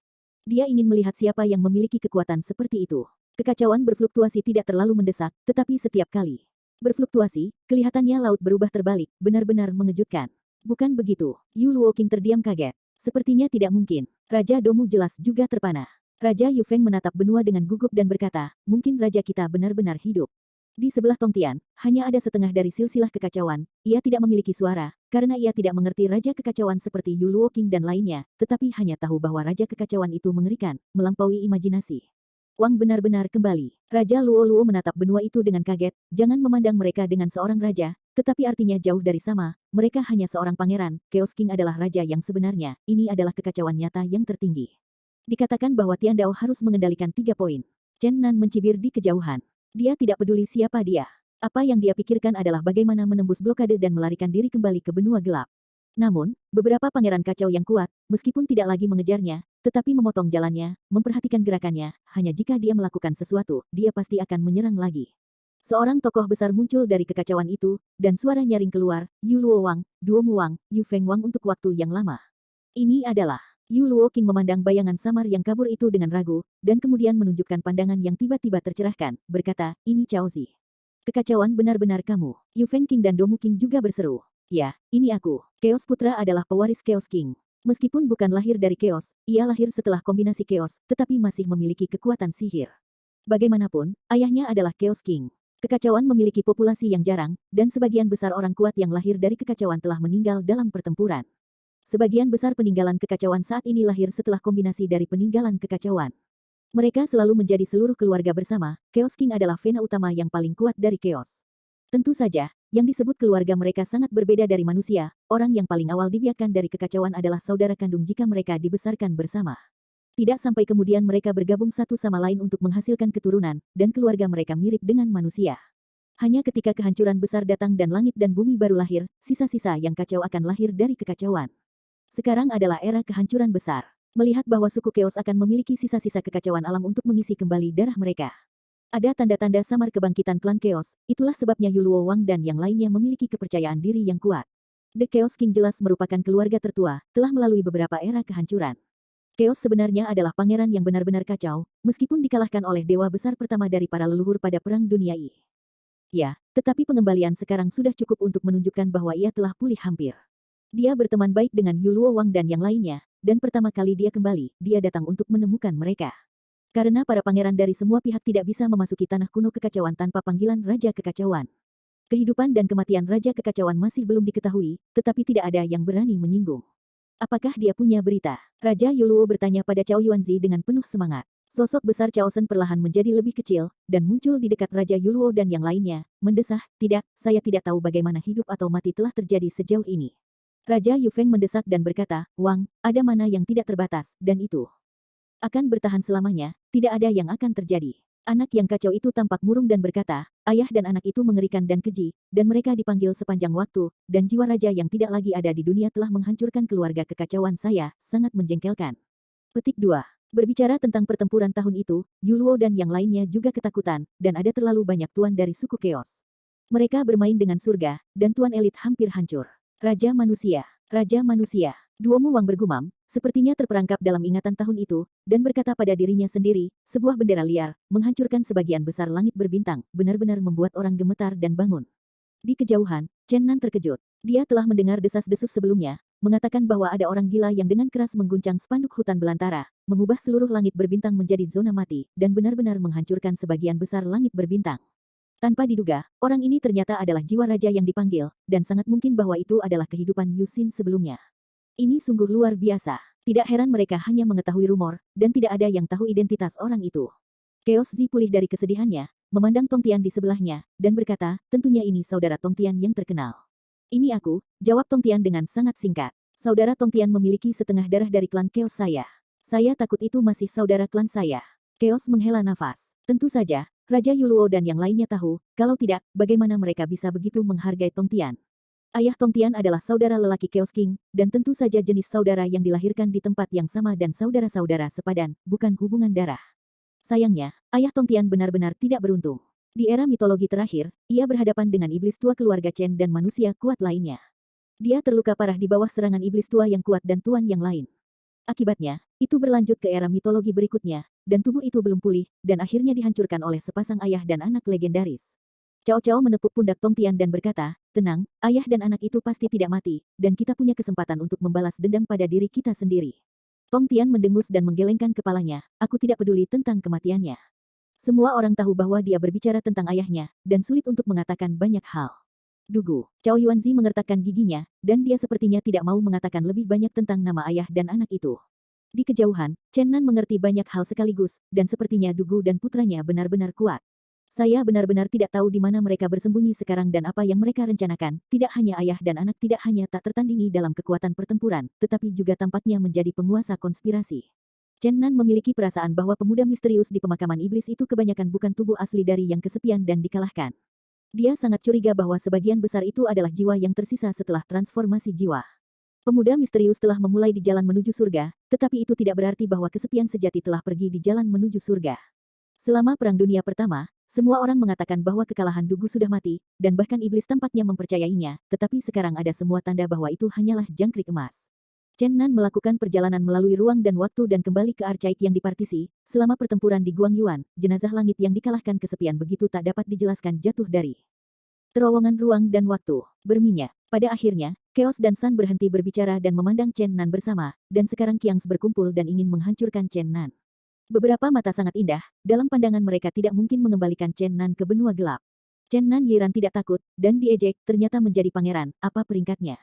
Dia ingin melihat siapa yang memiliki kekuatan seperti itu. Kekacauan berfluktuasi tidak terlalu mendesak, tetapi setiap kali berfluktuasi, kelihatannya laut berubah terbalik, benar-benar mengejutkan. Bukan begitu, Yuluo King terdiam kaget. Sepertinya tidak mungkin. Raja Domu jelas juga terpana. Raja Yufeng menatap benua dengan gugup dan berkata, mungkin raja kita benar-benar hidup. Di sebelah Tongtian, hanya ada setengah dari silsilah kekacauan. Ia tidak memiliki suara, karena ia tidak mengerti raja kekacauan seperti Yuluo King dan lainnya, tetapi hanya tahu bahwa raja kekacauan itu mengerikan, melampaui imajinasi. Wang benar-benar kembali. Raja Luo menatap benua itu dengan kaget, jangan memandang mereka dengan seorang raja, tetapi artinya jauh dari sama, mereka hanya seorang pangeran, Chaos King adalah raja yang sebenarnya, ini adalah kekacauan nyata yang tertinggi. Dikatakan bahwa Tian Dao harus mengendalikan 3 poin. Chen Nan mencibir di kejauhan. Dia tidak peduli siapa dia. Apa yang dia pikirkan adalah bagaimana menembus blokade dan melarikan diri kembali ke benua gelap. Namun, beberapa pangeran kacau yang kuat, meskipun tidak lagi mengejarnya, tetapi memotong jalannya, memperhatikan gerakannya, hanya jika dia melakukan sesuatu, dia pasti akan menyerang lagi. Seorang tokoh besar muncul dari kekacauan itu, dan suara nyaring keluar, Yuluo Wang, Duomu Wang, Yufeng Wang untuk waktu yang lama. Ini adalah Yuluo King memandang bayangan samar yang kabur itu dengan ragu, dan kemudian menunjukkan pandangan yang tiba-tiba tercerahkan, berkata, ini Chaozi. Kekacauan benar-benar kamu. Yufeng King dan Domu King juga berseru. Ya, ini aku. Chaos Putra adalah pewaris Chaos King. Meskipun bukan lahir dari Chaos, ia lahir setelah kombinasi Chaos, tetapi masih memiliki kekuatan sihir. Bagaimanapun, ayahnya adalah Chaos King. Kekacauan memiliki populasi yang jarang, dan sebagian besar orang kuat yang lahir dari kekacauan telah meninggal dalam pertempuran. Sebagian besar peninggalan kekacauan saat ini lahir setelah kombinasi dari peninggalan kekacauan. Mereka selalu menjadi seluruh keluarga bersama, Chaos King adalah vena utama yang paling kuat dari Chaos. Tentu saja, yang disebut keluarga mereka sangat berbeda dari manusia, orang yang paling awal dibiarkan dari kekacauan adalah saudara kandung jika mereka dibesarkan bersama. Tidak sampai kemudian mereka bergabung satu sama lain untuk menghasilkan keturunan, dan keluarga mereka mirip dengan manusia. Hanya ketika kehancuran besar datang dan langit dan bumi baru lahir, sisa-sisa yang kacau akan lahir dari kekacauan. Sekarang adalah era kehancuran besar. Melihat bahwa suku Chaos akan memiliki sisa-sisa kekacauan alam untuk mengisi kembali darah mereka. Ada tanda-tanda samar kebangkitan klan Chaos, itulah sebabnya Yuluo Wang dan yang lainnya memiliki kepercayaan diri yang kuat. The Chaos King jelas merupakan keluarga tertua, telah melalui beberapa era kehancuran. Chaos sebenarnya adalah pangeran yang benar-benar kacau, meskipun dikalahkan oleh dewa besar pertama dari para leluhur pada Perang Dunia I. Ya, tetapi pengembalian sekarang sudah cukup untuk menunjukkan bahwa ia telah pulih hampir. Dia berteman baik dengan Yuluo Wang dan yang lainnya, dan pertama kali dia kembali, dia datang untuk menemukan mereka. Karena para pangeran dari semua pihak tidak bisa memasuki tanah kuno kekacauan tanpa panggilan Raja Kekacauan. Kehidupan dan kematian Raja Kekacauan masih belum diketahui, tetapi tidak ada yang berani menyinggung. Apakah dia punya berita? Raja Yuluo bertanya pada Cao Yuanzi dengan penuh semangat. Sosok besar Cao Shen perlahan menjadi lebih kecil, dan muncul di dekat Raja Yuluo dan yang lainnya, mendesah, tidak, saya tidak tahu bagaimana hidup atau mati telah terjadi sejauh ini. Raja Yufeng mendesak dan berkata, Wang, ada mana yang tidak terbatas, dan itu akan bertahan selamanya, tidak ada yang akan terjadi. Anak yang kacau itu tampak murung dan berkata, ayah dan anak itu mengerikan dan keji, dan mereka dipanggil sepanjang waktu, dan jiwa raja yang tidak lagi ada di dunia telah menghancurkan keluarga kekacauan saya, sangat menjengkelkan. Petik 2. Berbicara tentang pertempuran tahun itu, Yuluo dan yang lainnya juga ketakutan, dan ada terlalu banyak tuan dari suku Chaos. Mereka bermain dengan surga, dan tuan elit hampir hancur. Raja manusia, Raja manusia. Duomu Wang bergumam, sepertinya terperangkap dalam ingatan tahun itu, dan berkata pada dirinya sendiri, sebuah bendera liar, menghancurkan sebagian besar langit berbintang, benar-benar membuat orang gemetar dan bangun. Di kejauhan, Chen Nan terkejut. Dia telah mendengar desas-desus sebelumnya, mengatakan bahwa ada orang gila yang dengan keras mengguncang spanduk hutan belantara, mengubah seluruh langit berbintang menjadi zona mati, dan benar-benar menghancurkan sebagian besar langit berbintang. Tanpa diduga, orang ini ternyata adalah jiwa raja yang dipanggil, dan sangat mungkin bahwa itu adalah kehidupan Yu Xin sebelumnya. Ini sungguh luar biasa. Tidak heran mereka hanya mengetahui rumor, dan tidak ada yang tahu identitas orang itu. Chaos Zi pulih dari kesedihannya, memandang Tongtian di sebelahnya, dan berkata, tentunya ini saudara Tongtian yang terkenal. Ini aku, jawab Tongtian dengan sangat singkat. Saudara Tongtian memiliki setengah darah dari klan Chaos saya. Saya takut itu masih saudara klan saya. Chaos menghela nafas. Tentu saja, Raja Yuluo dan yang lainnya tahu, kalau tidak, bagaimana mereka bisa begitu menghargai Tongtian. Ayah Tongtian adalah saudara lelaki Chaos King, dan tentu saja jenis saudara yang dilahirkan di tempat yang sama dan saudara-saudara sepadan, bukan hubungan darah. Sayangnya, Ayah Tongtian benar-benar tidak beruntung. Di era mitologi terakhir, ia berhadapan dengan iblis tua keluarga Chen dan manusia kuat lainnya. Dia terluka parah di bawah serangan iblis tua yang kuat dan tuan yang lain. Akibatnya, itu berlanjut ke era mitologi berikutnya, dan tubuh itu belum pulih, dan akhirnya dihancurkan oleh sepasang ayah dan anak legendaris. Cao Cao menepuk pundak Tongtian dan berkata, tenang, ayah dan anak itu pasti tidak mati, dan kita punya kesempatan untuk membalas dendam pada diri kita sendiri. Tongtian mendengus dan menggelengkan kepalanya, aku tidak peduli tentang kematiannya. Semua orang tahu bahwa dia berbicara tentang ayahnya, dan sulit untuk mengatakan banyak hal. Dugu, Cao Yuanzi mengertakkan giginya, dan dia sepertinya tidak mau mengatakan lebih banyak tentang nama ayah dan anak itu. Di kejauhan, Chen Nan mengerti banyak hal sekaligus, dan sepertinya Dugu dan putranya benar-benar kuat. Saya benar-benar tidak tahu di mana mereka bersembunyi sekarang dan apa yang mereka rencanakan. Tidak hanya ayah dan anak tidak hanya tak tertandingi dalam kekuatan pertempuran, tetapi juga tampaknya menjadi penguasa konspirasi. Chen Nan memiliki perasaan bahwa pemuda misterius di pemakaman iblis itu kebanyakan bukan tubuh asli dari yang kesepian dan dikalahkan. Dia sangat curiga bahwa sebagian besar itu adalah jiwa yang tersisa setelah transformasi jiwa. Pemuda misterius telah memulai di jalan menuju surga, tetapi itu tidak berarti bahwa kesepian sejati telah pergi di jalan menuju surga. Selama Perang Dunia Pertama, semua orang mengatakan bahwa kekalahan Dugu sudah mati, dan bahkan iblis tampaknya mempercayainya, tetapi sekarang ada semua tanda bahwa itu hanyalah jangkrik emas. Chen Nan melakukan perjalanan melalui ruang dan waktu dan kembali ke Archaik yang dipartisi. Selama pertempuran di Guangyuan, jenazah langit yang dikalahkan kesepian begitu tak dapat dijelaskan jatuh dari terowongan ruang dan waktu. Berminyak. Pada akhirnya, Chaos dan Sun berhenti berbicara dan memandang Chen Nan bersama, dan sekarang Qiangs berkumpul dan ingin menghancurkan Chen Nan. Beberapa mata sangat indah, dalam pandangan mereka tidak mungkin mengembalikan Chen Nan ke benua gelap. Chen Nan Yiran tidak takut, dan diejek, ternyata menjadi pangeran, apa peringkatnya?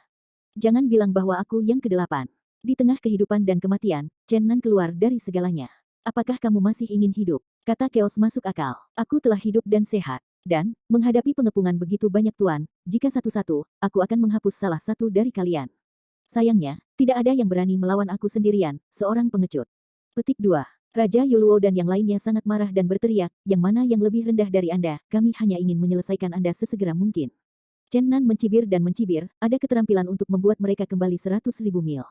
Jangan bilang bahwa aku yang ke-8. Di tengah kehidupan dan kematian, Chen Nan keluar dari segalanya. Apakah kamu masih ingin hidup? Kata Chaos masuk akal. Aku telah hidup dan sehat. Dan, menghadapi pengepungan begitu banyak tuan, jika satu-satu, aku akan menghapus salah satu dari kalian. Sayangnya, tidak ada yang berani melawan aku sendirian, seorang pengecut. Petik 2. Raja Yuluo dan yang lainnya sangat marah dan berteriak, yang mana yang lebih rendah dari Anda, kami hanya ingin menyelesaikan Anda sesegera mungkin. Chen Nan mencibir dan mencibir, ada keterampilan untuk membuat mereka kembali 100.000 mil.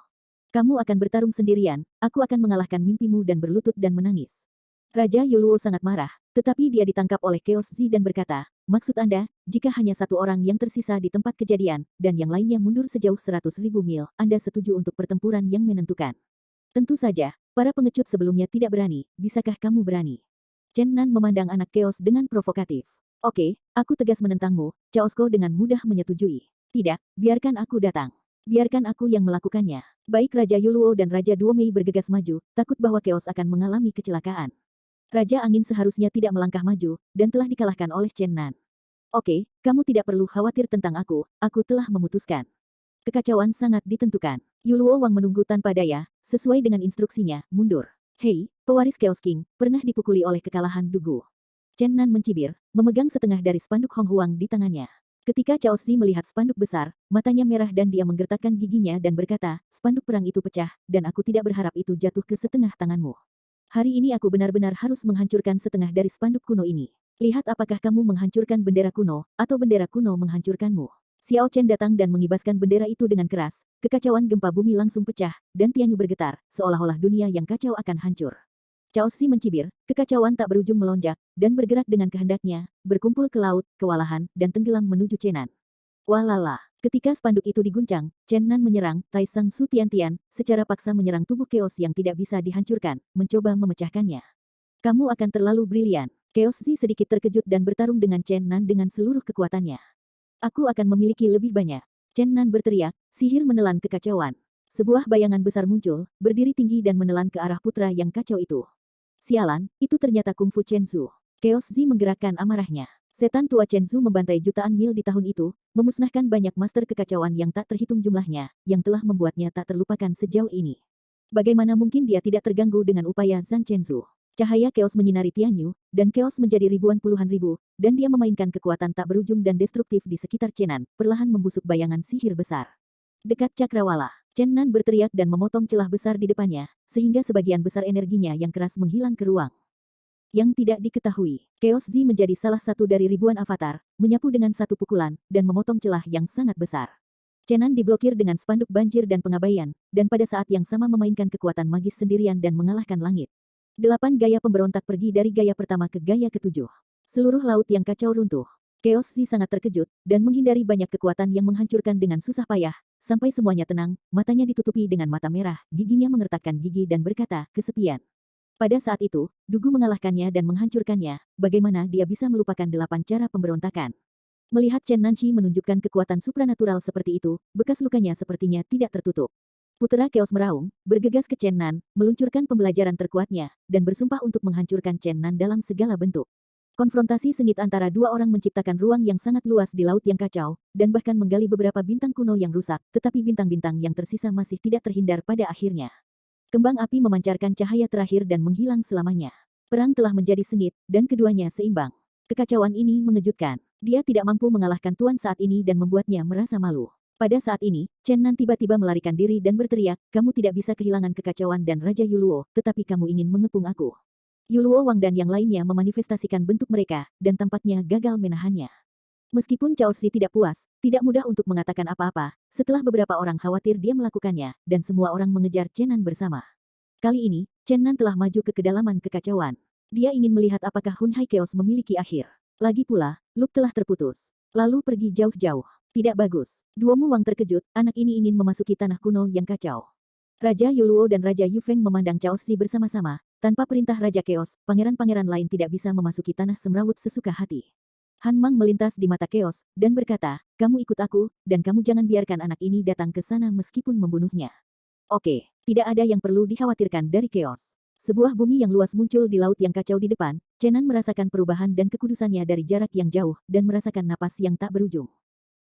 Kamu akan bertarung sendirian, aku akan mengalahkan mimpimu dan berlutut dan menangis. Raja Yuluo sangat marah, tetapi dia ditangkap oleh Chaos Zi dan berkata, maksud Anda, jika hanya satu orang yang tersisa di tempat kejadian, dan yang lainnya mundur sejauh 100.000 mil, Anda setuju untuk pertempuran yang menentukan? Tentu saja, para pengecut sebelumnya tidak berani, bisakah kamu berani? Chen Nan memandang anak Chaos dengan provokatif. Oke, aku tegas menentangmu, Chaosko dengan mudah menyetujui. Tidak, biarkan aku datang. Biarkan aku yang melakukannya. Baik Raja Yuluo dan Raja Duomei bergegas maju, takut bahwa Chaos akan mengalami kecelakaan. Raja Angin seharusnya tidak melangkah maju, dan telah dikalahkan oleh Chen Nan. Oke, kamu tidak perlu khawatir tentang aku telah memutuskan. Kekacauan sangat ditentukan. Yuluo Wang menunggu tanpa daya, sesuai dengan instruksinya, mundur. Hei, pewaris Chaos King, pernah dipukuli oleh kekalahan Dugu. Chen Nan mencibir, memegang setengah dari spanduk Hong Huang di tangannya. Ketika Cao Xi melihat spanduk besar, matanya merah dan dia menggertakkan giginya dan berkata, spanduk perang itu pecah, dan aku tidak berharap itu jatuh ke setengah tanganmu. Hari ini aku benar-benar harus menghancurkan setengah dari spanduk kuno ini. Lihat apakah kamu menghancurkan bendera kuno, atau bendera kuno menghancurkanmu. Xiao Chen datang dan mengibaskan bendera itu dengan keras, kekacauan gempa bumi langsung pecah, dan Tianyu bergetar, seolah-olah dunia yang kacau akan hancur. Cao Xi mencibir, kekacauan tak berujung melonjak, dan bergerak dengan kehendaknya, berkumpul ke laut, kewalahan, dan tenggelam menuju Chenan. Walala, ketika spanduk itu diguncang, Chen Nan menyerang, Tai Sang Su Tian-Tian, secara paksa menyerang tubuh Chaos yang tidak bisa dihancurkan, mencoba memecahkannya. Kamu akan terlalu brilian. Chaos Xi sedikit terkejut dan bertarung dengan Chen Nan dengan seluruh kekuatannya. Aku akan memiliki lebih banyak. Chen Nan berteriak, sihir menelan kekacauan. Sebuah bayangan besar muncul, berdiri tinggi dan menelan ke arah putra yang kacau itu. Sialan, itu ternyata Kung Fu Chen Zhu. Chaos Zi menggerakkan amarahnya. Setan tua Chen Zhu membantai jutaan mil di tahun itu, memusnahkan banyak master kekacauan yang tak terhitung jumlahnya, yang telah membuatnya tak terlupakan sejauh ini. Bagaimana mungkin dia tidak terganggu dengan upaya Zhang Chen Zhu? Cahaya Chaos menyinari Tianyu, dan Chaos menjadi ribuan puluhan ribu, dan dia memainkan kekuatan tak berujung dan destruktif di sekitar Chenan, perlahan membusuk bayangan sihir besar. Dekat cakrawala, Chen Nan berteriak dan memotong celah besar di depannya, sehingga sebagian besar energinya yang keras menghilang ke ruang. Yang tidak diketahui, Chaos Zi menjadi salah satu dari ribuan avatar, menyapu dengan satu pukulan, dan memotong celah yang sangat besar. Chen diblokir dengan spanduk banjir dan pengabaian, dan pada saat yang sama memainkan kekuatan magis sendirian dan mengalahkan langit. 8 gaya pemberontak pergi dari gaya pertama ke gaya ketujuh. Seluruh laut yang kacau runtuh. Chaos Z sangat terkejut, dan menghindari banyak kekuatan yang menghancurkan dengan susah payah, sampai semuanya tenang, matanya ditutupi dengan mata merah, giginya mengertakkan gigi dan berkata, kesepian. Pada saat itu, Dugu mengalahkannya dan menghancurkannya, bagaimana dia bisa melupakan 8 cara pemberontakan. Melihat Chen Nanshi menunjukkan kekuatan supranatural seperti itu, bekas lukanya sepertinya tidak tertutup. Putera Chaos meraung, bergegas ke Chen Nan, meluncurkan pembelajaran terkuatnya, dan bersumpah untuk menghancurkan Chen Nan dalam segala bentuk. Konfrontasi sengit antara dua orang menciptakan ruang yang sangat luas di laut yang kacau, dan bahkan menggali beberapa bintang kuno yang rusak, tetapi bintang-bintang yang tersisa masih tidak terhindar pada akhirnya. Kembang api memancarkan cahaya terakhir dan menghilang selamanya. Perang telah menjadi sengit, dan keduanya seimbang. Kekacauan ini mengejutkan. Dia tidak mampu mengalahkan Tuan saat ini dan membuatnya merasa malu. Pada saat ini, Chen Nan tiba-tiba melarikan diri dan berteriak, kamu tidak bisa kehilangan kekacauan dan Raja Yuluo, tetapi kamu ingin mengepung aku. Yuluo Wang dan yang lainnya memanifestasikan bentuk mereka, dan tampaknya gagal menahannya. Meskipun Cao Shi tidak puas, tidak mudah untuk mengatakan apa-apa, setelah beberapa orang khawatir dia melakukannya, dan semua orang mengejar Chen Nan bersama. Kali ini, Chen Nan telah maju ke kedalaman kekacauan. Dia ingin melihat apakah Hun Hai Chaos memiliki akhir. Lagi pula, loop telah terputus. Lalu pergi jauh-jauh. Tidak bagus. Duomu Wang terkejut, anak ini ingin memasuki tanah kuno yang kacau. Raja Yuluo dan Raja Yufeng memandang Cao Shi bersama-sama. Tanpa perintah Raja Chaos, pangeran-pangeran lain tidak bisa memasuki tanah semrawut sesuka hati. Han Mang melintas di mata Chaos, dan berkata, kamu ikut aku, dan kamu jangan biarkan anak ini datang ke sana meskipun membunuhnya. Oke, tidak ada yang perlu dikhawatirkan dari Chaos. Sebuah bumi yang luas muncul di laut yang kacau di depan, Chen Nan merasakan perubahan dan kekudusannya dari jarak yang jauh, dan merasakan napas yang tak berujung.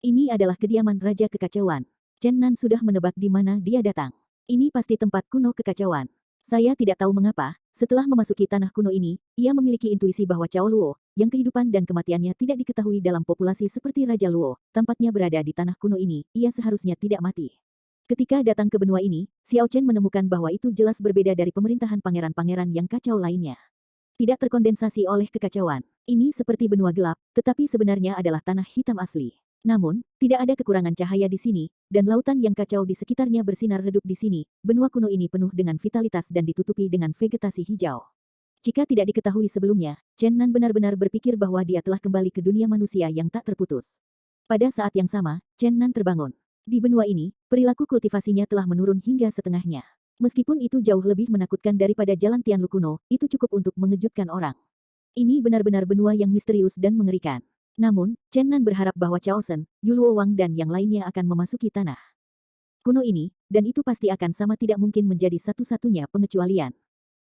Ini adalah kediaman Raja Kekacauan. Chen Nan sudah menebak di mana dia datang. Ini pasti tempat kuno kekacauan. Saya tidak tahu mengapa, setelah memasuki tanah kuno ini, ia memiliki intuisi bahwa Cao Luo, yang kehidupan dan kematiannya tidak diketahui dalam populasi seperti Raja Luo, tampaknya berada di tanah kuno ini, ia seharusnya tidak mati. Ketika datang ke benua ini, Xiao Chen menemukan bahwa itu jelas berbeda dari pemerintahan pangeran-pangeran yang kacau lainnya. Tidak terkondensasi oleh kekacauan. Ini seperti benua gelap, tetapi sebenarnya adalah tanah hitam asli. Namun, tidak ada kekurangan cahaya di sini, dan lautan yang kacau di sekitarnya bersinar redup di sini. Benua kuno ini penuh dengan vitalitas dan ditutupi dengan vegetasi hijau. Jika tidak diketahui sebelumnya, Chen Nan benar-benar berpikir bahwa dia telah kembali ke dunia manusia yang tak terputus. Pada saat yang sama, Chen Nan terbangun. Di benua ini, perilaku kultivasinya telah menurun hingga setengahnya. Meskipun itu jauh lebih menakutkan daripada jalan Tianlu kuno, itu cukup untuk mengejutkan orang. Ini benar-benar benua yang misterius dan mengerikan. Namun, Chen Nan berharap bahwa Cao Shen, Yuluo Wang dan yang lainnya akan memasuki tanah kuno ini, dan itu pasti akan sama tidak mungkin menjadi satu-satunya pengecualian.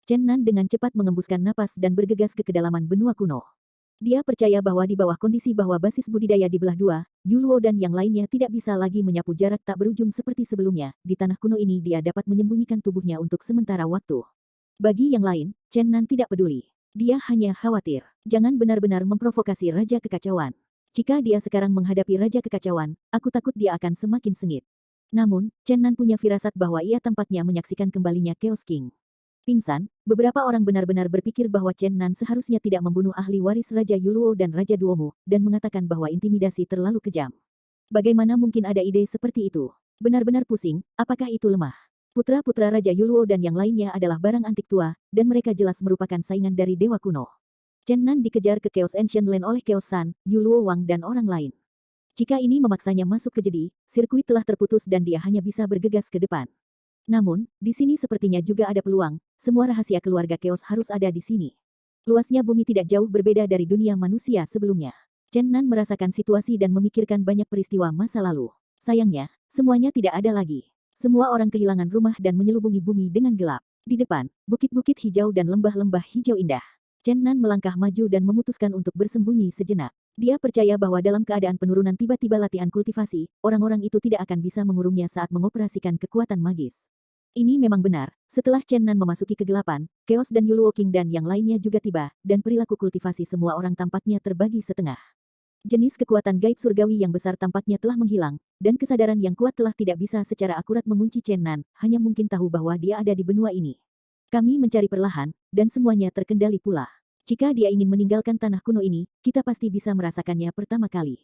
Chen Nan dengan cepat mengembuskan napas dan bergegas ke kedalaman benua kuno. Dia percaya bahwa di bawah kondisi bahwa basis budidaya dibelah dua, Yuluo dan yang lainnya tidak bisa lagi menyapu jarak tak berujung seperti sebelumnya. Di tanah kuno ini dia dapat menyembunyikan tubuhnya untuk sementara waktu. Bagi yang lain, Chen Nan tidak peduli. Dia hanya khawatir. Jangan benar-benar memprovokasi Raja Kekacauan. Jika dia sekarang menghadapi Raja Kekacauan, aku takut dia akan semakin sengit. Namun, Chen Nan punya firasat bahwa ia tampaknya menyaksikan kembalinya Chaos King. Pingsan, beberapa orang benar-benar berpikir bahwa Chen Nan seharusnya tidak membunuh ahli waris Raja Yuluo dan Raja Duomu, dan mengatakan bahwa intimidasi terlalu kejam. Bagaimana mungkin ada ide seperti itu? Benar-benar pusing, apakah itu lemah? Putra-putra Raja Yuluo dan yang lainnya adalah barang antik tua, dan mereka jelas merupakan saingan dari Dewa Kuno. Chen Nan dikejar ke Chaos Ancient Land oleh Chaos Sun, Yuluo Wang dan orang lain. Jika ini memaksanya masuk ke jadi, sirkuit telah terputus dan dia hanya bisa bergegas ke depan. Namun, di sini sepertinya juga ada peluang, semua rahasia keluarga Chaos harus ada di sini. Luasnya bumi tidak jauh berbeda dari dunia manusia sebelumnya. Chen Nan merasakan situasi dan memikirkan banyak peristiwa masa lalu. Sayangnya, semuanya tidak ada lagi. Semua orang kehilangan rumah dan menyelubungi bumi dengan gelap. Di depan, bukit-bukit hijau dan lembah-lembah hijau indah. Chen Nan melangkah maju dan memutuskan untuk bersembunyi sejenak. Dia percaya bahwa dalam keadaan penurunan tiba-tiba latihan kultivasi, orang-orang itu tidak akan bisa mengurungnya saat mengoperasikan kekuatan magis. Ini memang benar, setelah Chen Nan memasuki kegelapan, Chaos dan Yuluo King dan yang lainnya juga tiba, dan perilaku kultivasi semua orang tampaknya terbagi setengah. Jenis kekuatan gaib surgawi yang besar tampaknya telah menghilang, dan kesadaran yang kuat telah tidak bisa secara akurat mengunci Chen Nan, hanya mungkin tahu bahwa dia ada di benua ini. Kami mencari perlahan, dan semuanya terkendali pula. Jika dia ingin meninggalkan tanah kuno ini, kita pasti bisa merasakannya pertama kali.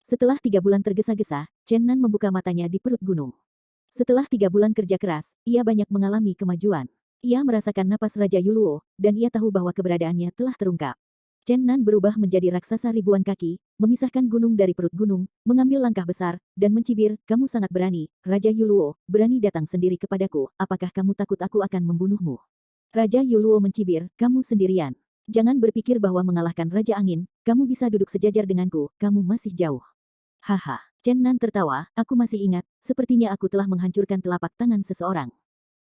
Setelah 3 bulan tergesa-gesa, Chen Nan membuka matanya di perut gunung. Setelah 3 bulan kerja keras, ia banyak mengalami kemajuan. Ia merasakan napas Raja Yuluo, dan ia tahu bahwa keberadaannya telah terungkap. Chen Nan berubah menjadi raksasa ribuan kaki, memisahkan gunung dari perut gunung, mengambil langkah besar, dan mencibir, "Kamu sangat berani, Raja Yuluo, berani datang sendiri kepadaku, apakah kamu takut aku akan membunuhmu?" Raja Yuluo mencibir, "Kamu sendirian. Jangan berpikir bahwa mengalahkan Raja Angin, kamu bisa duduk sejajar denganku, kamu masih jauh." Haha, Chen Nan tertawa, "Aku masih ingat, sepertinya aku telah menghancurkan telapak tangan seseorang."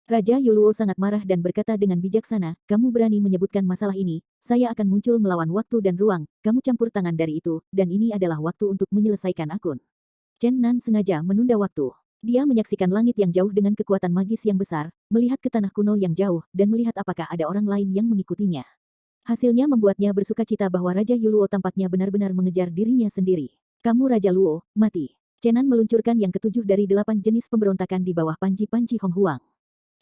Raja Yuluo sangat marah dan berkata dengan bijaksana, "Kamu berani menyebutkan masalah ini, saya akan muncul melawan waktu dan ruang, kamu campur tangan dari itu, dan ini adalah waktu untuk menyelesaikan akun." Chen Nan sengaja menunda waktu. Dia menyaksikan langit yang jauh dengan kekuatan magis yang besar, melihat ke tanah kuno yang jauh, dan melihat apakah ada orang lain yang mengikutinya. Hasilnya membuatnya bersukacita bahwa Raja Yuluo tampaknya benar-benar mengejar dirinya sendiri. "Kamu Raja Luo, mati." Chen Nan meluncurkan yang ketujuh dari 8 jenis pemberontakan di bawah panji-panji Hong Huang.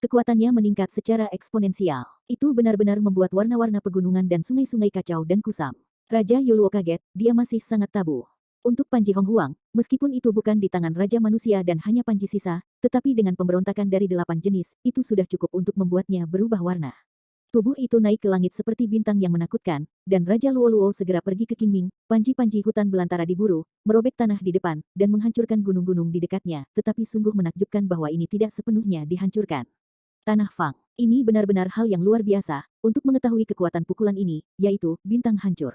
Kekuatannya meningkat secara eksponensial. Itu benar-benar membuat warna-warna pegunungan dan sungai-sungai kacau dan kusam. Raja Yuluo kaget, dia masih sangat tabu. Untuk Panji Hong Huang, meskipun itu bukan di tangan Raja Manusia dan hanya panji sisa, tetapi dengan pemberontakan dari 8 jenis, itu sudah cukup untuk membuatnya berubah warna. Tubuh itu naik ke langit seperti bintang yang menakutkan, dan Raja Luo segera pergi ke Qingming, panji-panji hutan belantara diburu, merobek tanah di depan, dan menghancurkan gunung-gunung di dekatnya, tetapi sungguh menakjubkan bahwa ini tidak sepenuhnya dihancurkan. Tanah Fang. Ini benar-benar hal yang luar biasa, untuk mengetahui kekuatan pukulan ini, yaitu bintang hancur.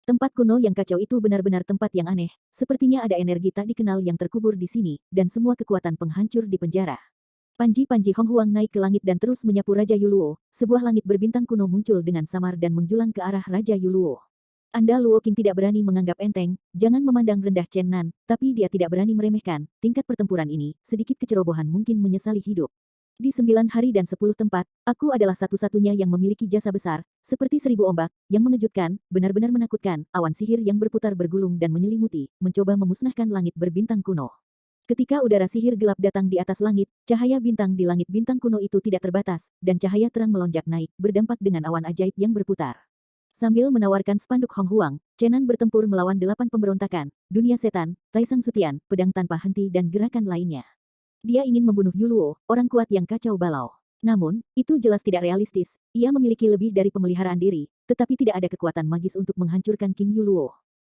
Tempat kuno yang kacau itu benar-benar tempat yang aneh, sepertinya ada energi tak dikenal yang terkubur di sini, dan semua kekuatan penghancur di penjara. Panji-panji Hong Huang naik ke langit dan terus menyapu Raja Yuluo, sebuah langit berbintang kuno muncul dengan samar dan menjulang ke arah Raja Yuluo. Anda Luo King tidak berani menganggap enteng, jangan memandang rendah Chen Nan, tapi dia tidak berani meremehkan, tingkat pertempuran ini, sedikit kecerobohan mungkin menyesali hidup. Di 9 hari dan 10 tempat, aku adalah satu-satunya yang memiliki jasa besar, seperti 1000 ombak, yang mengejutkan, benar-benar menakutkan, awan sihir yang berputar bergulung dan menyelimuti, mencoba memusnahkan langit berbintang kuno. Ketika udara sihir gelap datang di atas langit, cahaya bintang di langit bintang kuno itu tidak terbatas, dan cahaya terang melonjak naik, berdampak dengan awan ajaib yang berputar. Sambil menawarkan spanduk Hong Huang, Chen Nan bertempur melawan 8 pemberontakan, dunia setan, Taisang Sutian, pedang tanpa henti dan gerakan lainnya. Dia ingin membunuh Yuluo, orang kuat yang kacau balau. Namun, itu jelas tidak realistis, ia memiliki lebih dari pemeliharaan diri, tetapi tidak ada kekuatan magis untuk menghancurkan King Yuluo.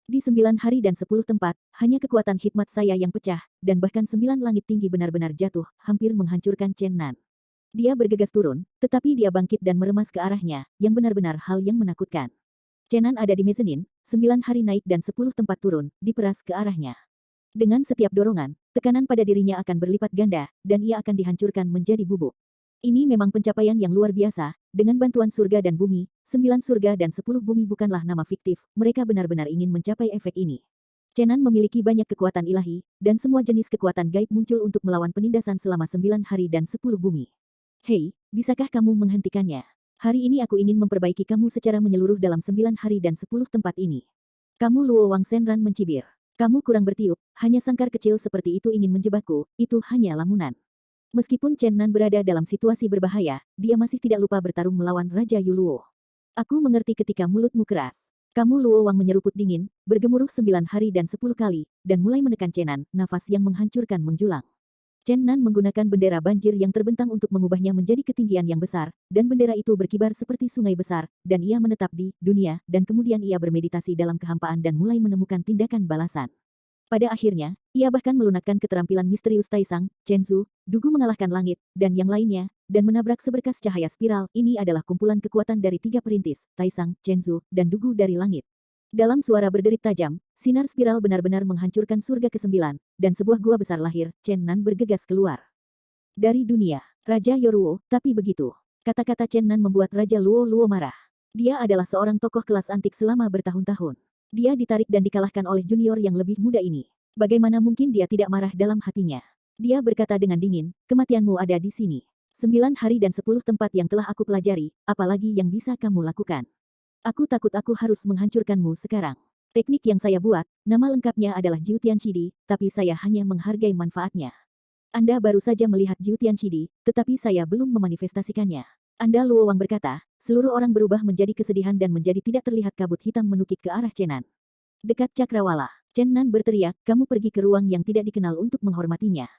Di 9 hari dan 10 tempat, hanya kekuatan hikmat saya yang pecah, dan bahkan 9 langit tinggi benar-benar jatuh, hampir menghancurkan Chen Nan. Dia bergegas turun, tetapi dia bangkit dan meremas ke arahnya, yang benar-benar hal yang menakutkan. Chen Nan ada di mezanin, 9 hari naik dan 10 tempat turun, diperas ke arahnya. Dengan setiap dorongan, tekanan pada dirinya akan berlipat ganda, dan ia akan dihancurkan menjadi bubuk. Ini memang pencapaian yang luar biasa, dengan bantuan surga dan bumi, 9 surga dan 10 bumi bukanlah nama fiktif, mereka benar-benar ingin mencapai efek ini. Chen Nan memiliki banyak kekuatan ilahi, dan semua jenis kekuatan gaib muncul untuk melawan penindasan selama 9 hari dan 10 bumi. Hei, bisakah kamu menghentikannya? Hari ini aku ingin memperbaiki kamu secara menyeluruh dalam 9 hari dan 10 tempat ini. Kamu Luo Wang Shenran mencibir. Kamu kurang bertiup, hanya sangkar kecil seperti itu ingin menjebakku, itu hanya lamunan. Meskipun Chen Nan berada dalam situasi berbahaya, dia masih tidak lupa bertarung melawan Raja Yuluo. Aku mengerti ketika mulutmu keras. Kamu Luo Wang menyeruput dingin, bergemuruh 9 hari dan 10 kali, dan mulai menekan Chen Nan, nafas yang menghancurkan menjulang. Chen Nan menggunakan bendera banjir yang terbentang untuk mengubahnya menjadi ketinggian yang besar, dan bendera itu berkibar seperti sungai besar, dan ia menetap di dunia, dan kemudian ia bermeditasi dalam kehampaan dan mulai menemukan tindakan balasan. Pada akhirnya, ia bahkan melunakkan keterampilan misterius Taisang, Chenzu, Dugu mengalahkan langit, dan yang lainnya, dan menabrak seberkas cahaya spiral. Ini adalah kumpulan kekuatan dari 3 perintis, Taisang, Chenzu, dan Dugu dari langit. Dalam suara berderit tajam, sinar spiral benar-benar menghancurkan surga ke-9, dan sebuah gua besar lahir. Chen Nan bergegas keluar dari dunia. Raja Yoruo, tapi begitu. Kata-kata Chen Nan membuat Raja Luo marah. Dia adalah seorang tokoh kelas antik selama bertahun-tahun. Dia ditarik dan dikalahkan oleh junior yang lebih muda ini. Bagaimana mungkin dia tidak marah dalam hatinya? Dia berkata dengan dingin, kematianmu ada di sini. 9 hari dan 10 tempat yang telah aku pelajari, apalagi yang bisa kamu lakukan. Aku takut aku harus menghancurkanmu sekarang. Teknik yang saya buat, nama lengkapnya adalah Jiutian Shidi, tapi saya hanya menghargai manfaatnya. Anda baru saja melihat Jiutian Shidi, tetapi saya belum memanifestasikannya. Anda Luo Wang berkata, seluruh orang berubah menjadi kesedihan dan menjadi tidak terlihat kabut hitam menukik ke arah Chen Nan. Dekat cakrawala. Chen Nan berteriak, kamu pergi ke ruang yang tidak dikenal untuk menghormatinya.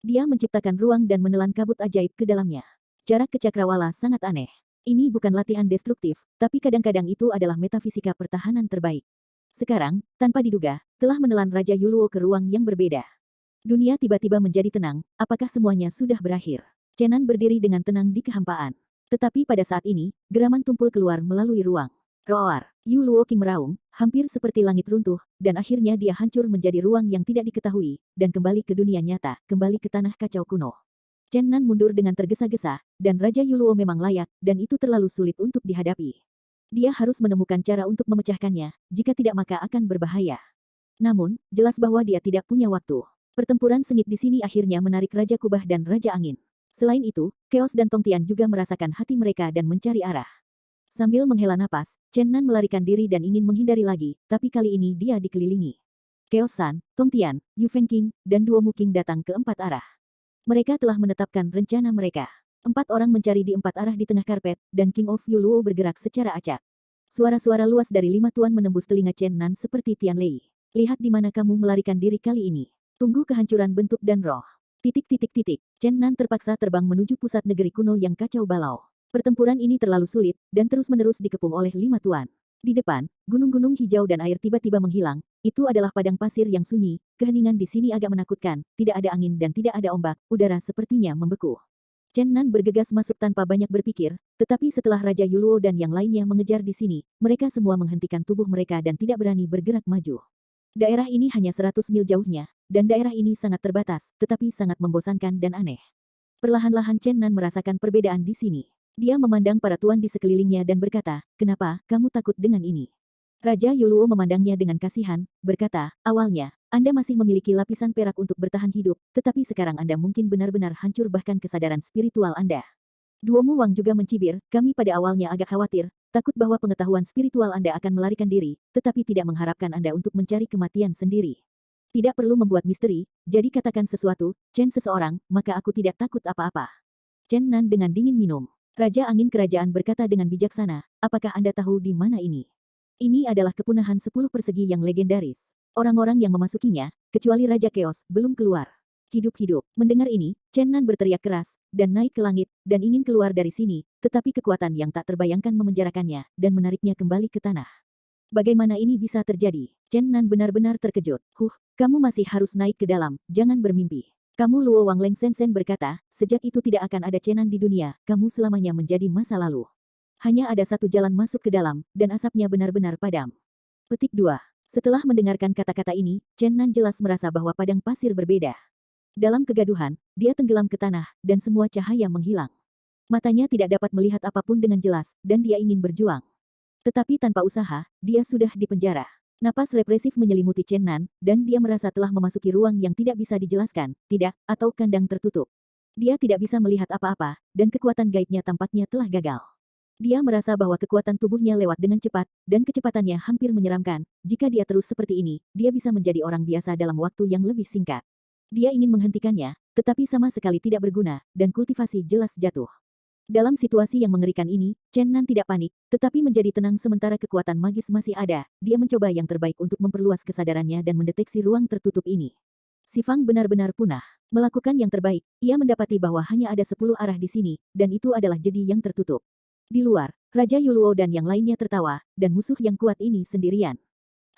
Dia menciptakan ruang dan menelan kabut ajaib ke dalamnya. Jarak ke cakrawala sangat aneh. Ini bukan latihan destruktif, tapi kadang-kadang itu adalah metafisika pertahanan terbaik. Sekarang, tanpa diduga, telah menelan Raja Yuluo ke ruang yang berbeda. Dunia tiba-tiba menjadi tenang, apakah semuanya sudah berakhir? Chen Nan berdiri dengan tenang di kehampaan. Tetapi pada saat ini, geraman tumpul keluar melalui ruang. Roar! Yu Luo Qing meraung, hampir seperti langit runtuh, dan akhirnya dia hancur menjadi ruang yang tidak diketahui, dan kembali ke dunia nyata, kembali ke tanah kacau kuno. Chen Nan mundur dengan tergesa-gesa, dan Raja Yu Luo memang layak, dan itu terlalu sulit untuk dihadapi. Dia harus menemukan cara untuk memecahkannya, jika tidak maka akan berbahaya. Namun, jelas bahwa dia tidak punya waktu. Pertempuran sengit di sini akhirnya menarik Raja Kubah dan Raja Angin. Selain itu, Chaos dan Tongtian juga merasakan hati mereka dan mencari arah. Sambil menghela napas, Chen Nan melarikan diri dan ingin menghindari lagi, tapi kali ini dia dikelilingi. Chaos San, Tongtian, Yu Fengqing, dan Duo Muking datang ke 4 arah. Mereka telah menetapkan rencana mereka. 4 orang mencari di 4 arah di tengah karpet, dan King of Yu Luo bergerak secara acak. Suara-suara luas dari 5 tuan menembus telinga Chen Nan seperti Tian Lei. Lihat di mana kamu melarikan diri kali ini. Tunggu kehancuran bentuk dan roh. Chen Nan terpaksa terbang menuju pusat negeri kuno yang kacau balau. Pertempuran ini terlalu sulit, dan terus-menerus dikepung oleh 5 tuan. Di depan, gunung-gunung hijau dan air tiba-tiba menghilang. Itu adalah padang pasir yang sunyi, keheningan di sini agak menakutkan, tidak ada angin dan tidak ada ombak, udara sepertinya membeku. Chen Nan bergegas masuk tanpa banyak berpikir, tetapi setelah Raja Yuluo dan yang lainnya mengejar di sini, mereka semua menghentikan tubuh mereka dan tidak berani bergerak maju. Daerah ini hanya 100 mil jauhnya, dan daerah ini sangat terbatas, tetapi sangat membosankan dan aneh. Perlahan-lahan Chen Nan merasakan perbedaan di sini. Dia memandang para tuan di sekelilingnya dan berkata, kenapa, kamu takut dengan ini? Raja Yuluo memandangnya dengan kasihan, berkata, awalnya, Anda masih memiliki lapisan perak untuk bertahan hidup, tetapi sekarang Anda mungkin benar-benar hancur bahkan kesadaran spiritual Anda. Duomu Wang juga mencibir, kami pada awalnya agak khawatir, takut bahwa pengetahuan spiritual Anda akan melarikan diri, tetapi tidak mengharapkan Anda untuk mencari kematian sendiri. Tidak perlu membuat misteri, jadi katakan sesuatu, Chen seseorang, maka aku tidak takut apa-apa. Chen Nan dengan dingin minum. Raja Angin Kerajaan berkata dengan bijaksana, apakah Anda tahu di mana ini? Ini adalah kepunahan 10 persegi yang legendaris. Orang-orang yang memasukinya, kecuali Raja Chaos, belum keluar. Hidup-hidup. Mendengar ini, Chen Nan berteriak keras, dan naik ke langit, dan ingin keluar dari sini, tetapi kekuatan yang tak terbayangkan memenjarakannya, dan menariknya kembali ke tanah. Bagaimana ini bisa terjadi? Chen Nan benar-benar terkejut. Kamu masih harus naik ke dalam, jangan bermimpi. Kamu Luo Wang Leng Sensen berkata, sejak itu tidak akan ada Chen Nan di dunia, kamu selamanya menjadi masa lalu. Hanya ada satu jalan masuk ke dalam, dan asapnya benar-benar padam. Petik 2. Setelah mendengarkan kata-kata ini, Chen Nan jelas merasa bahwa padang pasir berbeda. Dalam kegaduhan, dia tenggelam ke tanah, dan semua cahaya menghilang. Matanya tidak dapat melihat apapun dengan jelas, dan dia ingin berjuang. Tetapi tanpa usaha, dia sudah di penjara. Napas represif menyelimuti Chen Nan, dan dia merasa telah memasuki ruang yang tidak bisa dijelaskan, tidak, atau kandang tertutup. Dia tidak bisa melihat apa-apa, dan kekuatan gaibnya tampaknya telah gagal. Dia merasa bahwa kekuatan tubuhnya lewat dengan cepat, dan kecepatannya hampir menyeramkan. Jika dia terus seperti ini, dia bisa menjadi orang biasa dalam waktu yang lebih singkat. Dia ingin menghentikannya, tetapi sama sekali tidak berguna, dan kultivasi jelas jatuh. Dalam situasi yang mengerikan ini, Chen Nan tidak panik, tetapi menjadi tenang sementara kekuatan magis masih ada. Dia mencoba yang terbaik untuk memperluas kesadarannya dan mendeteksi ruang tertutup ini. Si Fang benar-benar punah. Melakukan yang terbaik, ia mendapati bahwa hanya ada 10 arah di sini, dan itu adalah jadi yang tertutup. Di luar, Raja Yuluo dan yang lainnya tertawa, dan musuh yang kuat ini sendirian.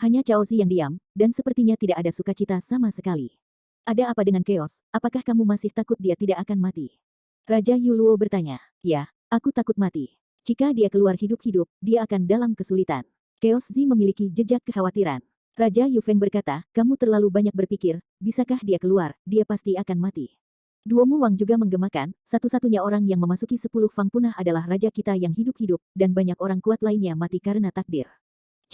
Hanya Cao Zi yang diam, dan sepertinya tidak ada sukacita sama sekali. Ada apa dengan Chaos? Apakah kamu masih takut dia tidak akan mati? Raja Yuluo bertanya. Ya, aku takut mati. Jika dia keluar hidup-hidup, dia akan dalam kesulitan. Chaos Zi memiliki jejak kekhawatiran. Raja Yufeng berkata, kamu terlalu banyak berpikir, bisakah dia keluar, dia pasti akan mati. Duomu Wang juga menggemakan, satu-satunya orang yang memasuki 10 Fang punah adalah raja kita yang hidup-hidup, dan banyak orang kuat lainnya mati karena takdir.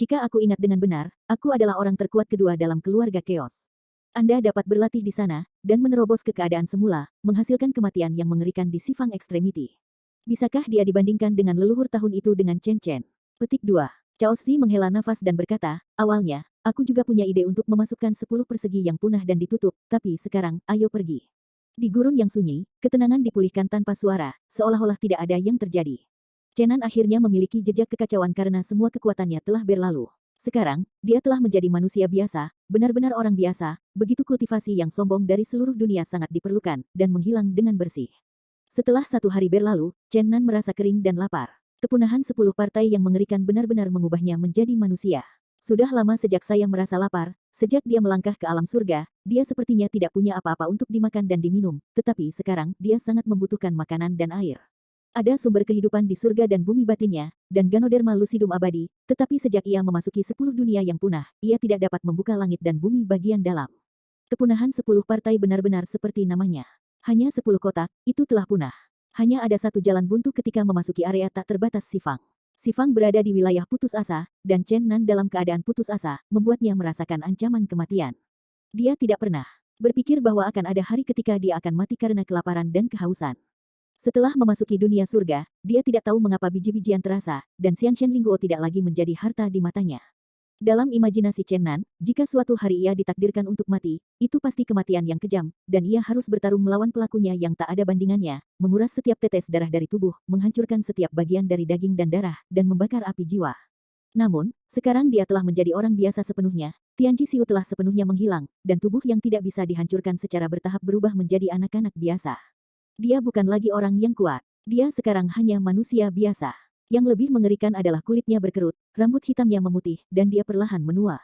Jika aku ingat dengan benar, aku adalah orang terkuat kedua dalam keluarga Chaos. Anda dapat berlatih di sana, dan menerobos ke keadaan semula, menghasilkan kematian yang mengerikan di Sifang Extremity. Bisakah dia dibandingkan dengan leluhur tahun itu dengan Chen Chen? Petik 2. Cao Zi menghela nafas dan berkata, awalnya, aku juga punya ide untuk memasukkan 10 persegi yang punah dan ditutup, tapi sekarang, ayo pergi. Di gurun yang sunyi, ketenangan dipulihkan tanpa suara, seolah-olah tidak ada yang terjadi. Chen Nan akhirnya memiliki jejak kekacauan karena semua kekuatannya telah berlalu. Sekarang, dia telah menjadi manusia biasa, benar-benar orang biasa, begitu kultivasi yang sombong dari seluruh dunia sangat diperlukan, dan menghilang dengan bersih. Setelah 1 hari berlalu, Chen Nan merasa kering dan lapar. Kepunahan 10 partai yang mengerikan benar-benar mengubahnya menjadi manusia. Sudah lama sejak saya merasa lapar, sejak dia melangkah ke alam surga, dia sepertinya tidak punya apa-apa untuk dimakan dan diminum, tetapi sekarang dia sangat membutuhkan makanan dan air. Ada sumber kehidupan di surga dan bumi batinnya, dan Ganoderma lucidum abadi, tetapi sejak ia memasuki 10 dunia yang punah, ia tidak dapat membuka langit dan bumi bagian dalam. Kepunahan 10 partai benar-benar seperti namanya. Hanya 10 kotak, itu telah punah. Hanya ada satu jalan buntu ketika memasuki area tak terbatas Sifang. Sifang berada di wilayah putus asa, dan Chen Nan dalam keadaan putus asa, membuatnya merasakan ancaman kematian. Dia tidak pernah berpikir bahwa akan ada hari ketika dia akan mati karena kelaparan dan kehausan. Setelah memasuki dunia surga, dia tidak tahu mengapa biji-bijian terasa, dan Xianshen Lingguo tidak lagi menjadi harta di matanya. Dalam imajinasi Chen Nan, jika suatu hari ia ditakdirkan untuk mati, itu pasti kematian yang kejam, dan ia harus bertarung melawan pelakunya yang tak ada bandingannya, menguras setiap tetes darah dari tubuh, menghancurkan setiap bagian dari daging dan darah, dan membakar api jiwa. Namun, sekarang dia telah menjadi orang biasa sepenuhnya, Tianji Xiu telah sepenuhnya menghilang, dan tubuh yang tidak bisa dihancurkan secara bertahap berubah menjadi anak-anak biasa. Dia bukan lagi orang yang kuat, dia sekarang hanya manusia biasa. Yang lebih mengerikan adalah kulitnya berkerut, rambut hitamnya memutih, dan dia perlahan menua.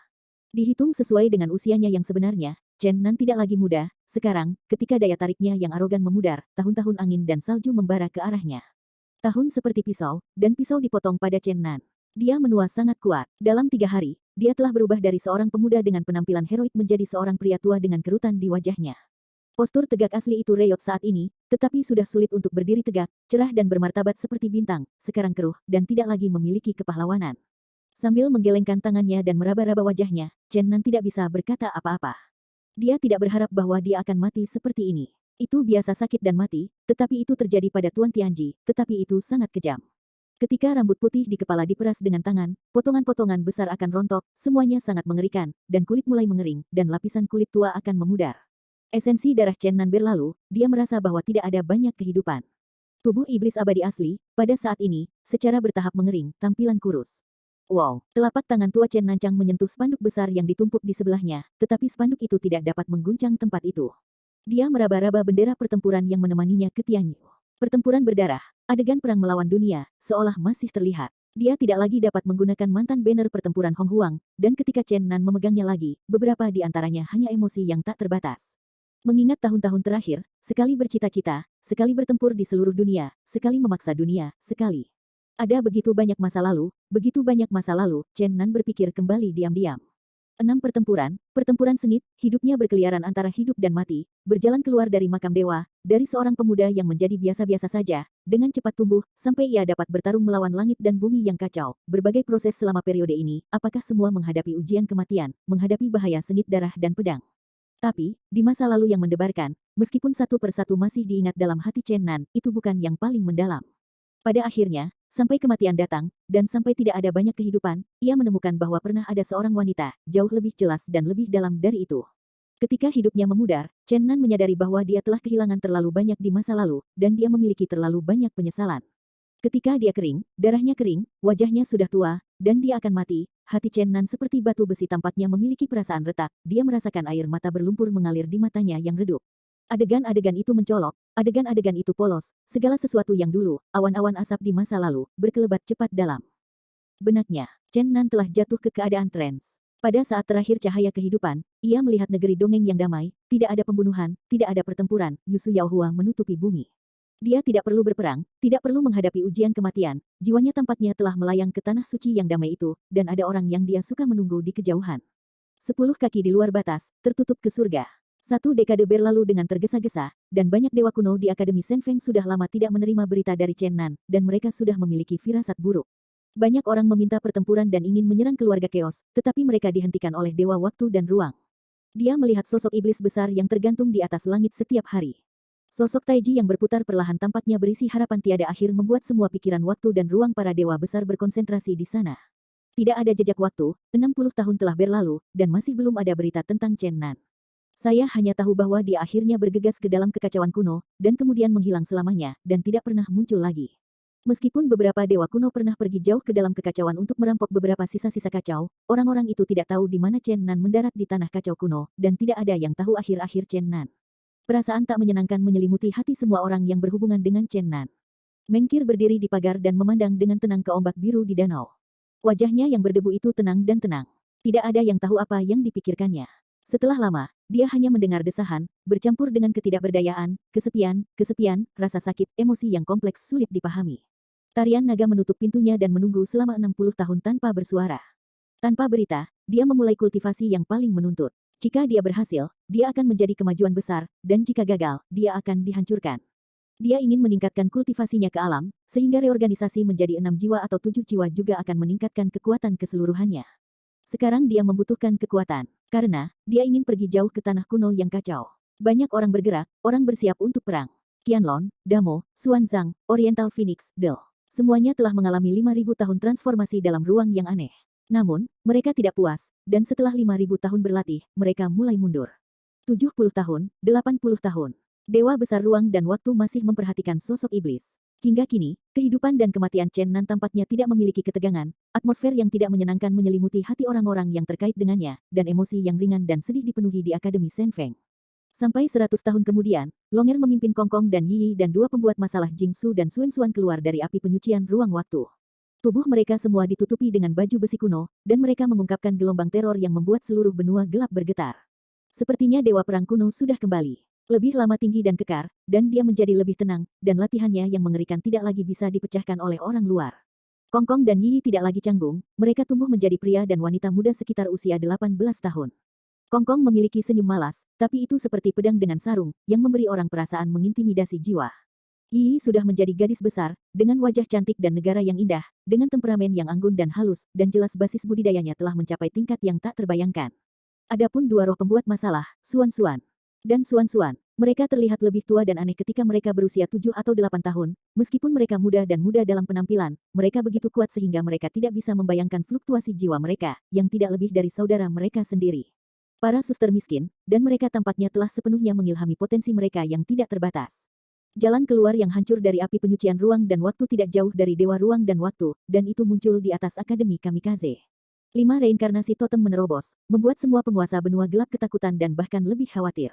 Dihitung sesuai dengan usianya yang sebenarnya, Chen Nan tidak lagi muda, sekarang, ketika daya tariknya yang arogan memudar, tahun-tahun angin dan salju membara ke arahnya. Tahun seperti pisau, dan pisau dipotong pada Chen Nan. Dia menua sangat kuat. Dalam 3 hari, dia telah berubah dari seorang pemuda dengan penampilan heroik menjadi seorang pria tua dengan kerutan di wajahnya. Postur tegak asli itu reot saat ini, tetapi sudah sulit untuk berdiri tegak, cerah dan bermartabat seperti bintang, sekarang keruh, dan tidak lagi memiliki kepahlawanan. Sambil menggelengkan tangannya dan meraba-raba wajahnya, Chen Nan tidak bisa berkata apa-apa. Dia tidak berharap bahwa dia akan mati seperti ini. Itu biasa sakit dan mati, tetapi itu terjadi pada Tuan Tianji, tetapi itu sangat kejam. Ketika rambut putih di kepala diperas dengan tangan, potongan-potongan besar akan rontok, semuanya sangat mengerikan, dan kulit mulai mengering, dan lapisan kulit tua akan memudar. Esensi darah Chen Nan berlalu, dia merasa bahwa tidak ada banyak kehidupan. Tubuh iblis abadi asli, pada saat ini, secara bertahap mengering, tampilan kurus. Wow, telapak tangan tua Chen Nanchang menyentuh spanduk besar yang ditumpuk di sebelahnya, tetapi spanduk itu tidak dapat mengguncang tempat itu. Dia meraba-raba bendera pertempuran yang menemaninya ke Tianyu. Pertempuran berdarah, adegan perang melawan dunia, seolah masih terlihat. Dia tidak lagi dapat menggunakan mantan banner pertempuran Hong Huang, dan ketika Chen Nan memegangnya lagi, beberapa di antaranya hanya emosi yang tak terbatas. Mengingat tahun-tahun terakhir, sekali bercita-cita, sekali bertempur di seluruh dunia, sekali memaksa dunia, sekali. Ada begitu banyak masa lalu, Chen Nan berpikir kembali diam-diam. 6 pertempuran sengit, hidupnya berkeliaran antara hidup dan mati, berjalan keluar dari makam dewa, dari seorang pemuda yang menjadi biasa-biasa saja, dengan cepat tumbuh, sampai ia dapat bertarung melawan langit dan bumi yang kacau. Berbagai proses selama periode ini, apakah semua menghadapi ujian kematian, menghadapi bahaya sengit darah dan pedang. Tapi, di masa lalu yang mendebarkan, meskipun satu persatu masih diingat dalam hati Chen Nan, itu bukan yang paling mendalam. Pada akhirnya, sampai kematian datang, dan sampai tidak ada banyak kehidupan, ia menemukan bahwa pernah ada seorang wanita, jauh lebih jelas dan lebih dalam dari itu. Ketika hidupnya memudar, Chen Nan menyadari bahwa dia telah kehilangan terlalu banyak di masa lalu, dan dia memiliki terlalu banyak penyesalan. Ketika dia kering, darahnya kering, wajahnya sudah tua, dan dia akan mati, hati Chen Nan seperti batu besi tampaknya memiliki perasaan retak, dia merasakan air mata berlumpur mengalir di matanya yang redup. Adegan-adegan itu mencolok, adegan-adegan itu polos, segala sesuatu yang dulu, awan-awan asap di masa lalu, berkelebat cepat dalam benaknya. Chen Nan telah jatuh ke keadaan trans. Pada saat terakhir cahaya kehidupan, ia melihat negeri dongeng yang damai, tidak ada pembunuhan, tidak ada pertempuran, Yusu Yaohua menutupi bumi. Dia tidak perlu berperang, tidak perlu menghadapi ujian kematian, jiwanya tampaknya telah melayang ke tanah suci yang damai itu, dan ada orang yang dia suka menunggu di kejauhan. 10 kaki di luar batas, tertutup ke surga. 1 dekade berlalu dengan tergesa-gesa, dan banyak dewa kuno di Akademi Senfeng sudah lama tidak menerima berita dari Chen Nan, dan mereka sudah memiliki firasat buruk. Banyak orang meminta pertempuran dan ingin menyerang keluarga Chaos, tetapi mereka dihentikan oleh dewa waktu dan ruang. Dia melihat sosok iblis besar yang tergantung di atas langit setiap hari. Sosok Taiji yang berputar perlahan tampaknya berisi harapan tiada akhir membuat semua pikiran waktu dan ruang para dewa besar berkonsentrasi di sana. Tidak ada jejak waktu, 60 tahun telah berlalu, dan masih belum ada berita tentang Chen Nan. Saya hanya tahu bahwa dia akhirnya bergegas ke dalam kekacauan kuno, dan kemudian menghilang selamanya, dan tidak pernah muncul lagi. Meskipun beberapa dewa kuno pernah pergi jauh ke dalam kekacauan untuk merampok beberapa sisa-sisa kacau, orang-orang itu tidak tahu di mana Chen Nan mendarat di tanah kacau kuno, dan tidak ada yang tahu akhir-akhir Chen Nan. Perasaan tak menyenangkan menyelimuti hati semua orang yang berhubungan dengan Chen Nan. Mengkir berdiri di pagar dan memandang dengan tenang ke ombak biru di danau. Wajahnya yang berdebu itu tenang dan tenang. Tidak ada yang tahu apa yang dipikirkannya. Setelah lama, dia hanya mendengar desahan, bercampur dengan ketidakberdayaan, kesepian, rasa sakit, emosi yang kompleks sulit dipahami. Tarian naga menutup pintunya dan menunggu selama 60 tahun tanpa bersuara. Tanpa berita, dia memulai kultivasi yang paling menuntut. Jika dia berhasil, dia akan menjadi kemajuan besar, dan jika gagal, dia akan dihancurkan. Dia ingin meningkatkan kultivasinya ke alam, sehingga reorganisasi menjadi 6 jiwa atau 7 jiwa juga akan meningkatkan kekuatan keseluruhannya. Sekarang dia membutuhkan kekuatan, karena dia ingin pergi jauh ke tanah kuno yang kacau. Banyak orang bergerak, orang bersiap untuk perang. Qianlong, Damo, Xuanzang, Oriental Phoenix, Del. Semuanya telah mengalami 5.000 tahun transformasi dalam ruang yang aneh. Namun, mereka tidak puas, dan setelah 5.000 tahun berlatih, mereka mulai mundur. 70 tahun, 80 tahun. Dewa besar ruang dan waktu masih memperhatikan sosok iblis. Hingga kini, kehidupan dan kematian Chen Nan tampaknya tidak memiliki ketegangan, atmosfer yang tidak menyenangkan menyelimuti hati orang-orang yang terkait dengannya, dan emosi yang ringan dan sedih dipenuhi di Akademi Shen Feng. Sampai 100 tahun kemudian, Longer memimpin Kongkong dan Yi dan dua pembuat masalah Jingsu dan Xuan Xuan keluar dari api penyucian ruang waktu. Tubuh mereka semua ditutupi dengan baju besi kuno, dan mereka mengungkapkan gelombang teror yang membuat seluruh benua gelap bergetar. Sepertinya dewa perang kuno sudah kembali. Lebih lama tinggi dan kekar, dan dia menjadi lebih tenang, dan latihannya yang mengerikan tidak lagi bisa dipecahkan oleh orang luar. Kongkong dan Yi tidak lagi canggung, mereka tumbuh menjadi pria dan wanita muda sekitar usia 18 tahun. Kongkong memiliki senyum malas, tapi itu seperti pedang dengan sarung, yang memberi orang perasaan mengintimidasi jiwa. Yi sudah menjadi gadis besar, dengan wajah cantik dan negara yang indah, dengan temperamen yang anggun dan halus, dan jelas basis budidayanya telah mencapai tingkat yang tak terbayangkan. Adapun dua roh pembuat masalah, Xuan Xuan dan Xuan Xuan, mereka terlihat lebih tua dan aneh ketika mereka berusia 7 atau 8 tahun, meskipun mereka muda dan muda dalam penampilan, mereka begitu kuat sehingga mereka tidak bisa membayangkan fluktuasi jiwa mereka, yang tidak lebih dari saudara mereka sendiri. Para suster miskin, dan mereka tampaknya telah sepenuhnya mengilhami potensi mereka yang tidak terbatas. Jalan keluar yang hancur dari api penyucian ruang dan waktu tidak jauh dari dewa ruang dan waktu, dan itu muncul di atas Akademi Kamikaze. 5 reinkarnasi totem menerobos, membuat semua penguasa benua gelap ketakutan dan bahkan lebih khawatir.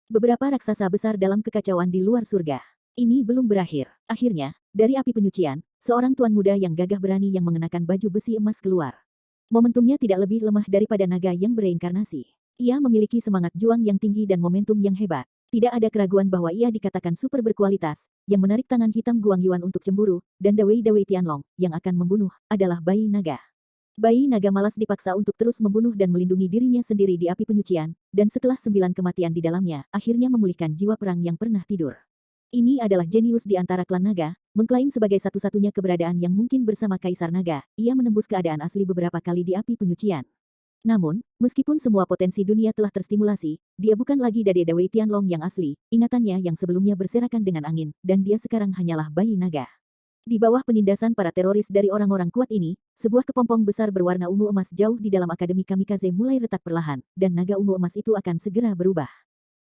Beberapa raksasa besar dalam kekacauan di luar surga. Ini belum berakhir. Akhirnya, dari api penyucian, seorang tuan muda yang gagah berani yang mengenakan baju besi emas keluar. Momentumnya tidak lebih lemah daripada naga yang bereinkarnasi. Ia memiliki semangat juang yang tinggi dan momentum yang hebat. Tidak ada keraguan bahwa ia dikatakan super berkualitas, yang menarik tangan hitam Guang Yuan untuk cemburu, dan Dawei Tianlong, yang akan membunuh, adalah bayi naga. Bayi naga malas dipaksa untuk terus membunuh dan melindungi dirinya sendiri di api penyucian, dan setelah 9 kematian di dalamnya, akhirnya memulihkan jiwa perang yang pernah tidur. Ini adalah jenius di antara klan naga, mengklaim sebagai satu-satunya keberadaan yang mungkin bersama Kaisar Naga, ia menembus keadaan asli beberapa kali di api penyucian. Namun, meskipun semua potensi dunia telah terstimulasi, dia bukan lagi dari Dawei Tianlong yang asli, ingatannya yang sebelumnya berserakan dengan angin, dan dia sekarang hanyalah bayi naga. Di bawah penindasan para teroris dari orang-orang kuat ini, sebuah kepompong besar berwarna ungu emas jauh di dalam Akademi Kamikaze mulai retak perlahan, dan naga ungu emas itu akan segera berubah.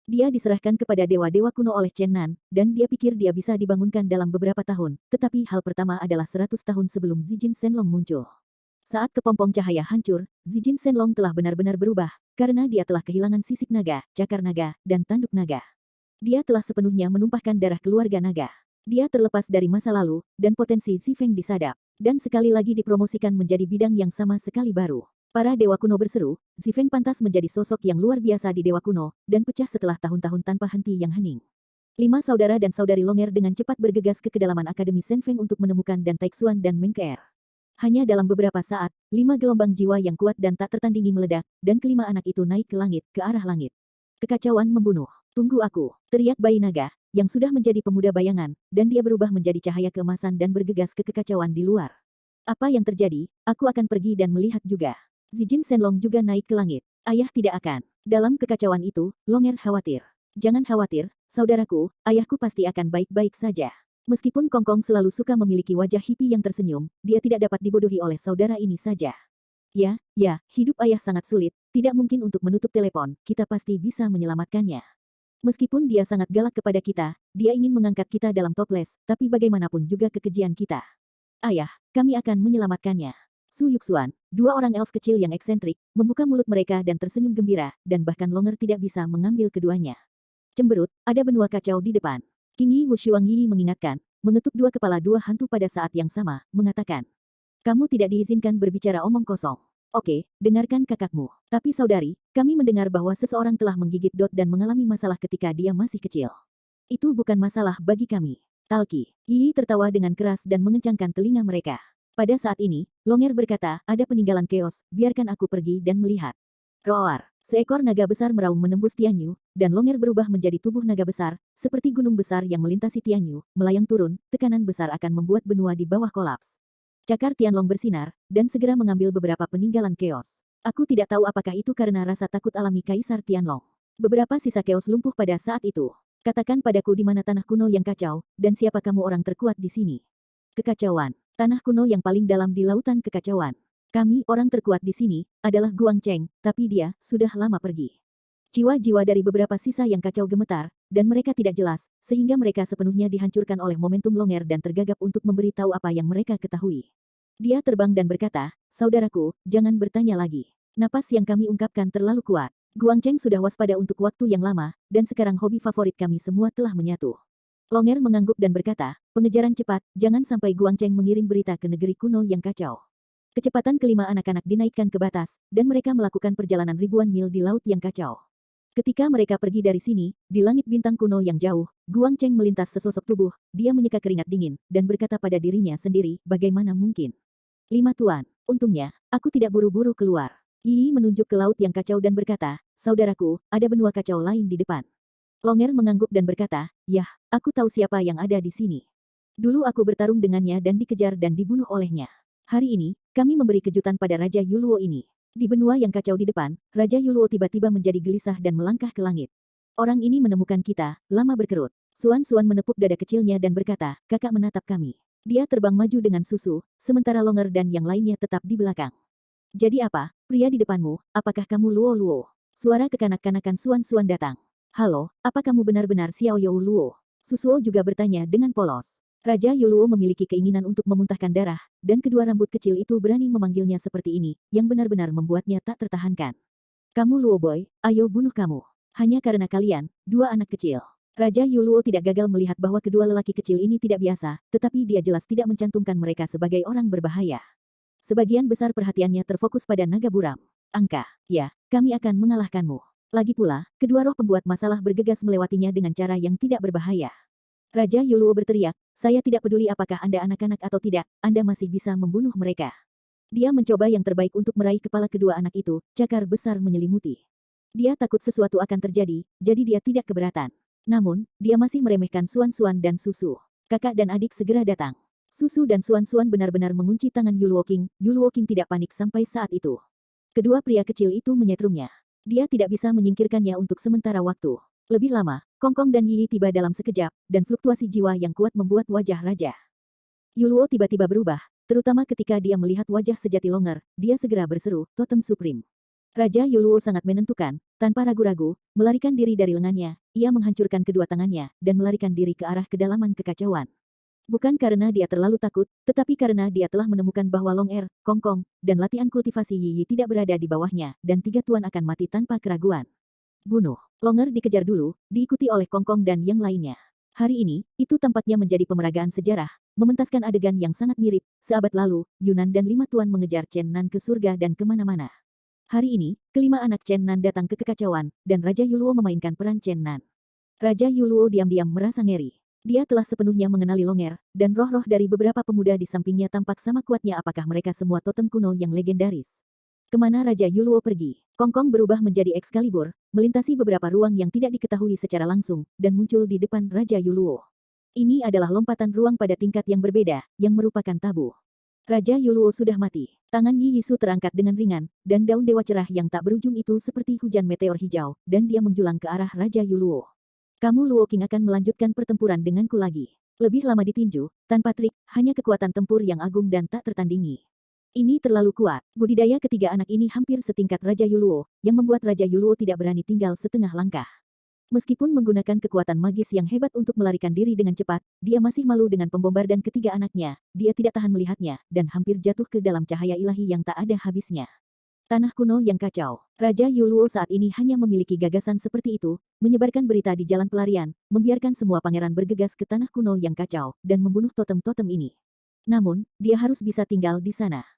Dia diserahkan kepada dewa-dewa kuno oleh Chen Nan, dan dia pikir dia bisa dibangunkan dalam beberapa tahun, tetapi hal pertama adalah 100 tahun sebelum Zijin Shenlong muncul. Saat kepompong cahaya hancur, Zijin Shenlong telah benar-benar berubah, karena dia telah kehilangan sisik naga, cakar naga, dan tanduk naga. Dia telah sepenuhnya menumpahkan darah keluarga naga. Dia terlepas dari masa lalu, dan potensi Zifeng disadap, dan sekali lagi dipromosikan menjadi bidang yang sama sekali baru. Para dewa kuno berseru, Zifeng pantas menjadi sosok yang luar biasa di dewa kuno, dan pecah setelah tahun-tahun tanpa henti yang hening. 5 saudara dan saudari Longer dengan cepat bergegas ke kedalaman Akademi Shen Feng untuk menemukan Dan Taixuan dan Mengkeer. Hanya dalam beberapa saat, 5 gelombang jiwa yang kuat dan tak tertandingi meledak, dan kelima anak itu naik ke langit, ke arah langit. Kekacauan membunuh. Tunggu aku, teriak bayi naga, yang sudah menjadi pemuda bayangan, dan dia berubah menjadi cahaya keemasan dan bergegas ke kekacauan di luar. Apa yang terjadi? Aku akan pergi dan melihat juga. Zijin Shenlong juga naik ke langit. Ayah tidak akan. Dalam kekacauan itu, Longer khawatir. Jangan khawatir, saudaraku, ayahku pasti akan baik-baik saja. Meskipun Kongkong selalu suka memiliki wajah hippie yang tersenyum, dia tidak dapat dibodohi oleh saudara ini saja. Ya, hidup ayah sangat sulit, tidak mungkin untuk menutup telepon, kita pasti bisa menyelamatkannya. Meskipun dia sangat galak kepada kita, dia ingin mengangkat kita dalam toples, tapi bagaimanapun juga kekejian kita. Ayah, kami akan menyelamatkannya. Su Yuxuan, dua orang elf kecil yang eksentrik, membuka mulut mereka dan tersenyum gembira, dan bahkan Longer tidak bisa mengambil keduanya. Cemberut, ada benua kacau di depan. King Yi Wushuang Yi mengingatkan, mengetuk dua kepala dua hantu pada saat yang sama, mengatakan. Kamu tidak diizinkan berbicara omong kosong. Oke, dengarkan kakakmu. Tapi saudari, kami mendengar bahwa seseorang telah menggigit Dot dan mengalami masalah ketika dia masih kecil. Itu bukan masalah bagi kami. Talki, Yi tertawa dengan keras dan mengencangkan telinga mereka. Pada saat ini, Longer berkata, ada peninggalan keos, biarkan aku pergi dan melihat. Roar, seekor naga besar meraung menembus Tianyu, dan Longer berubah menjadi tubuh naga besar, seperti gunung besar yang melintasi Tianyu, melayang turun, tekanan besar akan membuat benua di bawah kolaps. Cakar Tianlong bersinar, dan segera mengambil beberapa peninggalan keos. Aku tidak tahu apakah itu karena rasa takut alami Kaisar Tianlong. Beberapa sisa keos lumpuh pada saat itu. Katakan padaku di mana tanah kuno yang kacau, dan siapa kamu orang terkuat di sini. Kekacauan. Tanah kuno yang paling dalam di lautan kekacauan. Kami, orang terkuat di sini, adalah Guang Cheng, tapi dia sudah lama pergi. Jiwa-jiwa dari beberapa sisa yang kacau gemetar, dan mereka tidak jelas, sehingga mereka sepenuhnya dihancurkan oleh momentum Longer dan tergagap untuk memberitahu apa yang mereka ketahui. Dia terbang dan berkata, saudaraku, jangan bertanya lagi. Napas yang kami ungkapkan terlalu kuat. Guang Cheng sudah waspada untuk waktu yang lama, dan sekarang hobi favorit kami semua telah menyatu. Longer mengangguk dan berkata, pengejaran cepat, jangan sampai Guang Cheng mengirim berita ke negeri kuno yang kacau. Kecepatan kelima anak-anak dinaikkan ke batas, dan mereka melakukan perjalanan ribuan mil di laut yang kacau. Ketika mereka pergi dari sini, di langit bintang kuno yang jauh, Guang Cheng melintas sesosok tubuh, dia menyeka keringat dingin, dan berkata pada dirinya sendiri, bagaimana mungkin? 5 tuan, untungnya, aku tidak buru-buru keluar. Yi menunjuk ke laut yang kacau dan berkata, saudaraku, ada benua kacau lain di depan. Longer mengangguk dan berkata, yah, aku tahu siapa yang ada di sini. Dulu aku bertarung dengannya dan dikejar dan dibunuh olehnya. Hari ini, kami memberi kejutan pada Raja Yuluo ini. Di benua yang kacau di depan, Raja Yuluo tiba-tiba menjadi gelisah dan melangkah ke langit. Orang ini menemukan kita, lama berkerut. Suan-Suan menepuk dada kecilnya dan berkata, kakak menatap kami. Dia terbang maju dengan susu, sementara Longer dan yang lainnya tetap di belakang. Jadi apa, pria di depanmu, apakah kamu Luo? Suara kekanak-kanakan Suan-Suan datang. Halo, apa kamu benar-benar Xiao You Luo? Susuo juga bertanya dengan polos. Raja Yuluo memiliki keinginan untuk memuntahkan darah, dan kedua rambut kecil itu berani memanggilnya seperti ini, yang benar-benar membuatnya tak tertahankan. Kamu Luo Boy, ayo bunuh kamu. Hanya karena kalian, dua anak kecil. Raja Yuluo tidak gagal melihat bahwa kedua lelaki kecil ini tidak biasa, tetapi dia jelas tidak mencantumkan mereka sebagai orang berbahaya. Sebagian besar perhatiannya terfokus pada naga buram. Angka, ya, kami akan mengalahkanmu. Lagi pula, kedua roh pembuat masalah bergegas melewatinya dengan cara yang tidak berbahaya. Raja Yuluo berteriak, saya tidak peduli apakah Anda anak-anak atau tidak, Anda masih bisa membunuh mereka. Dia mencoba yang terbaik untuk meraih kepala kedua anak itu, cakar besar menyelimuti. Dia takut sesuatu akan terjadi, jadi dia tidak keberatan. Namun, dia masih meremehkan Suan-Suan dan Susu. Kakak dan adik segera datang. Susu dan Suan-Suan benar-benar mengunci tangan Yuluo King tidak panik sampai saat itu. Kedua pria kecil itu menyetrumnya. Dia tidak bisa menyingkirkannya untuk sementara waktu. Lebih lama, Kongkong dan Yi tiba dalam sekejap, dan fluktuasi jiwa yang kuat membuat wajah raja Yuluo tiba-tiba berubah, terutama ketika dia melihat wajah sejati Longer, dia segera berseru, Totem Supreme. Raja Yuluo sangat menentukan, tanpa ragu-ragu, melarikan diri dari lengannya, ia menghancurkan kedua tangannya, dan melarikan diri ke arah kedalaman kekacauan. Bukan karena dia terlalu takut, tetapi karena dia telah menemukan bahwa Longer, Kongkong, dan latihan kultivasi Yi tidak berada di bawahnya, dan tiga tuan akan mati tanpa keraguan. Bunuh. Longer dikejar dulu, diikuti oleh Kongkong dan yang lainnya. Hari ini, itu tampaknya menjadi pemeragaan sejarah, mementaskan adegan yang sangat mirip, seabad lalu, Yunan dan 5 tuan mengejar Chen Nan ke surga dan kemana-mana. Hari ini, kelima anak Chen Nan datang ke kekacauan, dan Raja Yuluo memainkan peran Chen Nan. Raja Yuluo diam-diam merasa ngeri. Dia telah sepenuhnya mengenali Longer, dan roh-roh dari beberapa pemuda di sampingnya tampak sama kuatnya apakah mereka semua totem kuno yang legendaris. Kemana Raja Yuluo pergi? Kongkong berubah menjadi Excalibur, melintasi beberapa ruang yang tidak diketahui secara langsung, dan muncul di depan Raja Yuluo. Ini adalah lompatan ruang pada tingkat yang berbeda, yang merupakan tabu. Raja Yuluo sudah mati. Tangan Yi Yisu terangkat dengan ringan, dan daun dewa cerah yang tak berujung itu seperti hujan meteor hijau, dan dia menjulang ke arah Raja Yuluo. Kamu Luo King akan melanjutkan pertempuran denganku lagi. Lebih lama ditinju, tanpa trik, hanya kekuatan tempur yang agung dan tak tertandingi. Ini terlalu kuat. Budidaya ketiga anak ini hampir setingkat Raja Yuluo, yang membuat Raja Yuluo tidak berani tinggal setengah langkah. Meskipun menggunakan kekuatan magis yang hebat untuk melarikan diri dengan cepat, dia masih malu dengan pembombar dan ketiga anaknya. Dia tidak tahan melihatnya, dan hampir jatuh ke dalam cahaya ilahi yang tak ada habisnya. Tanah kuno yang kacau. Raja Yuluo saat ini hanya memiliki gagasan seperti itu, menyebarkan berita di jalan pelarian, membiarkan semua pangeran bergegas ke tanah kuno yang kacau, dan membunuh totem-totem ini. Namun, dia harus bisa tinggal di sana.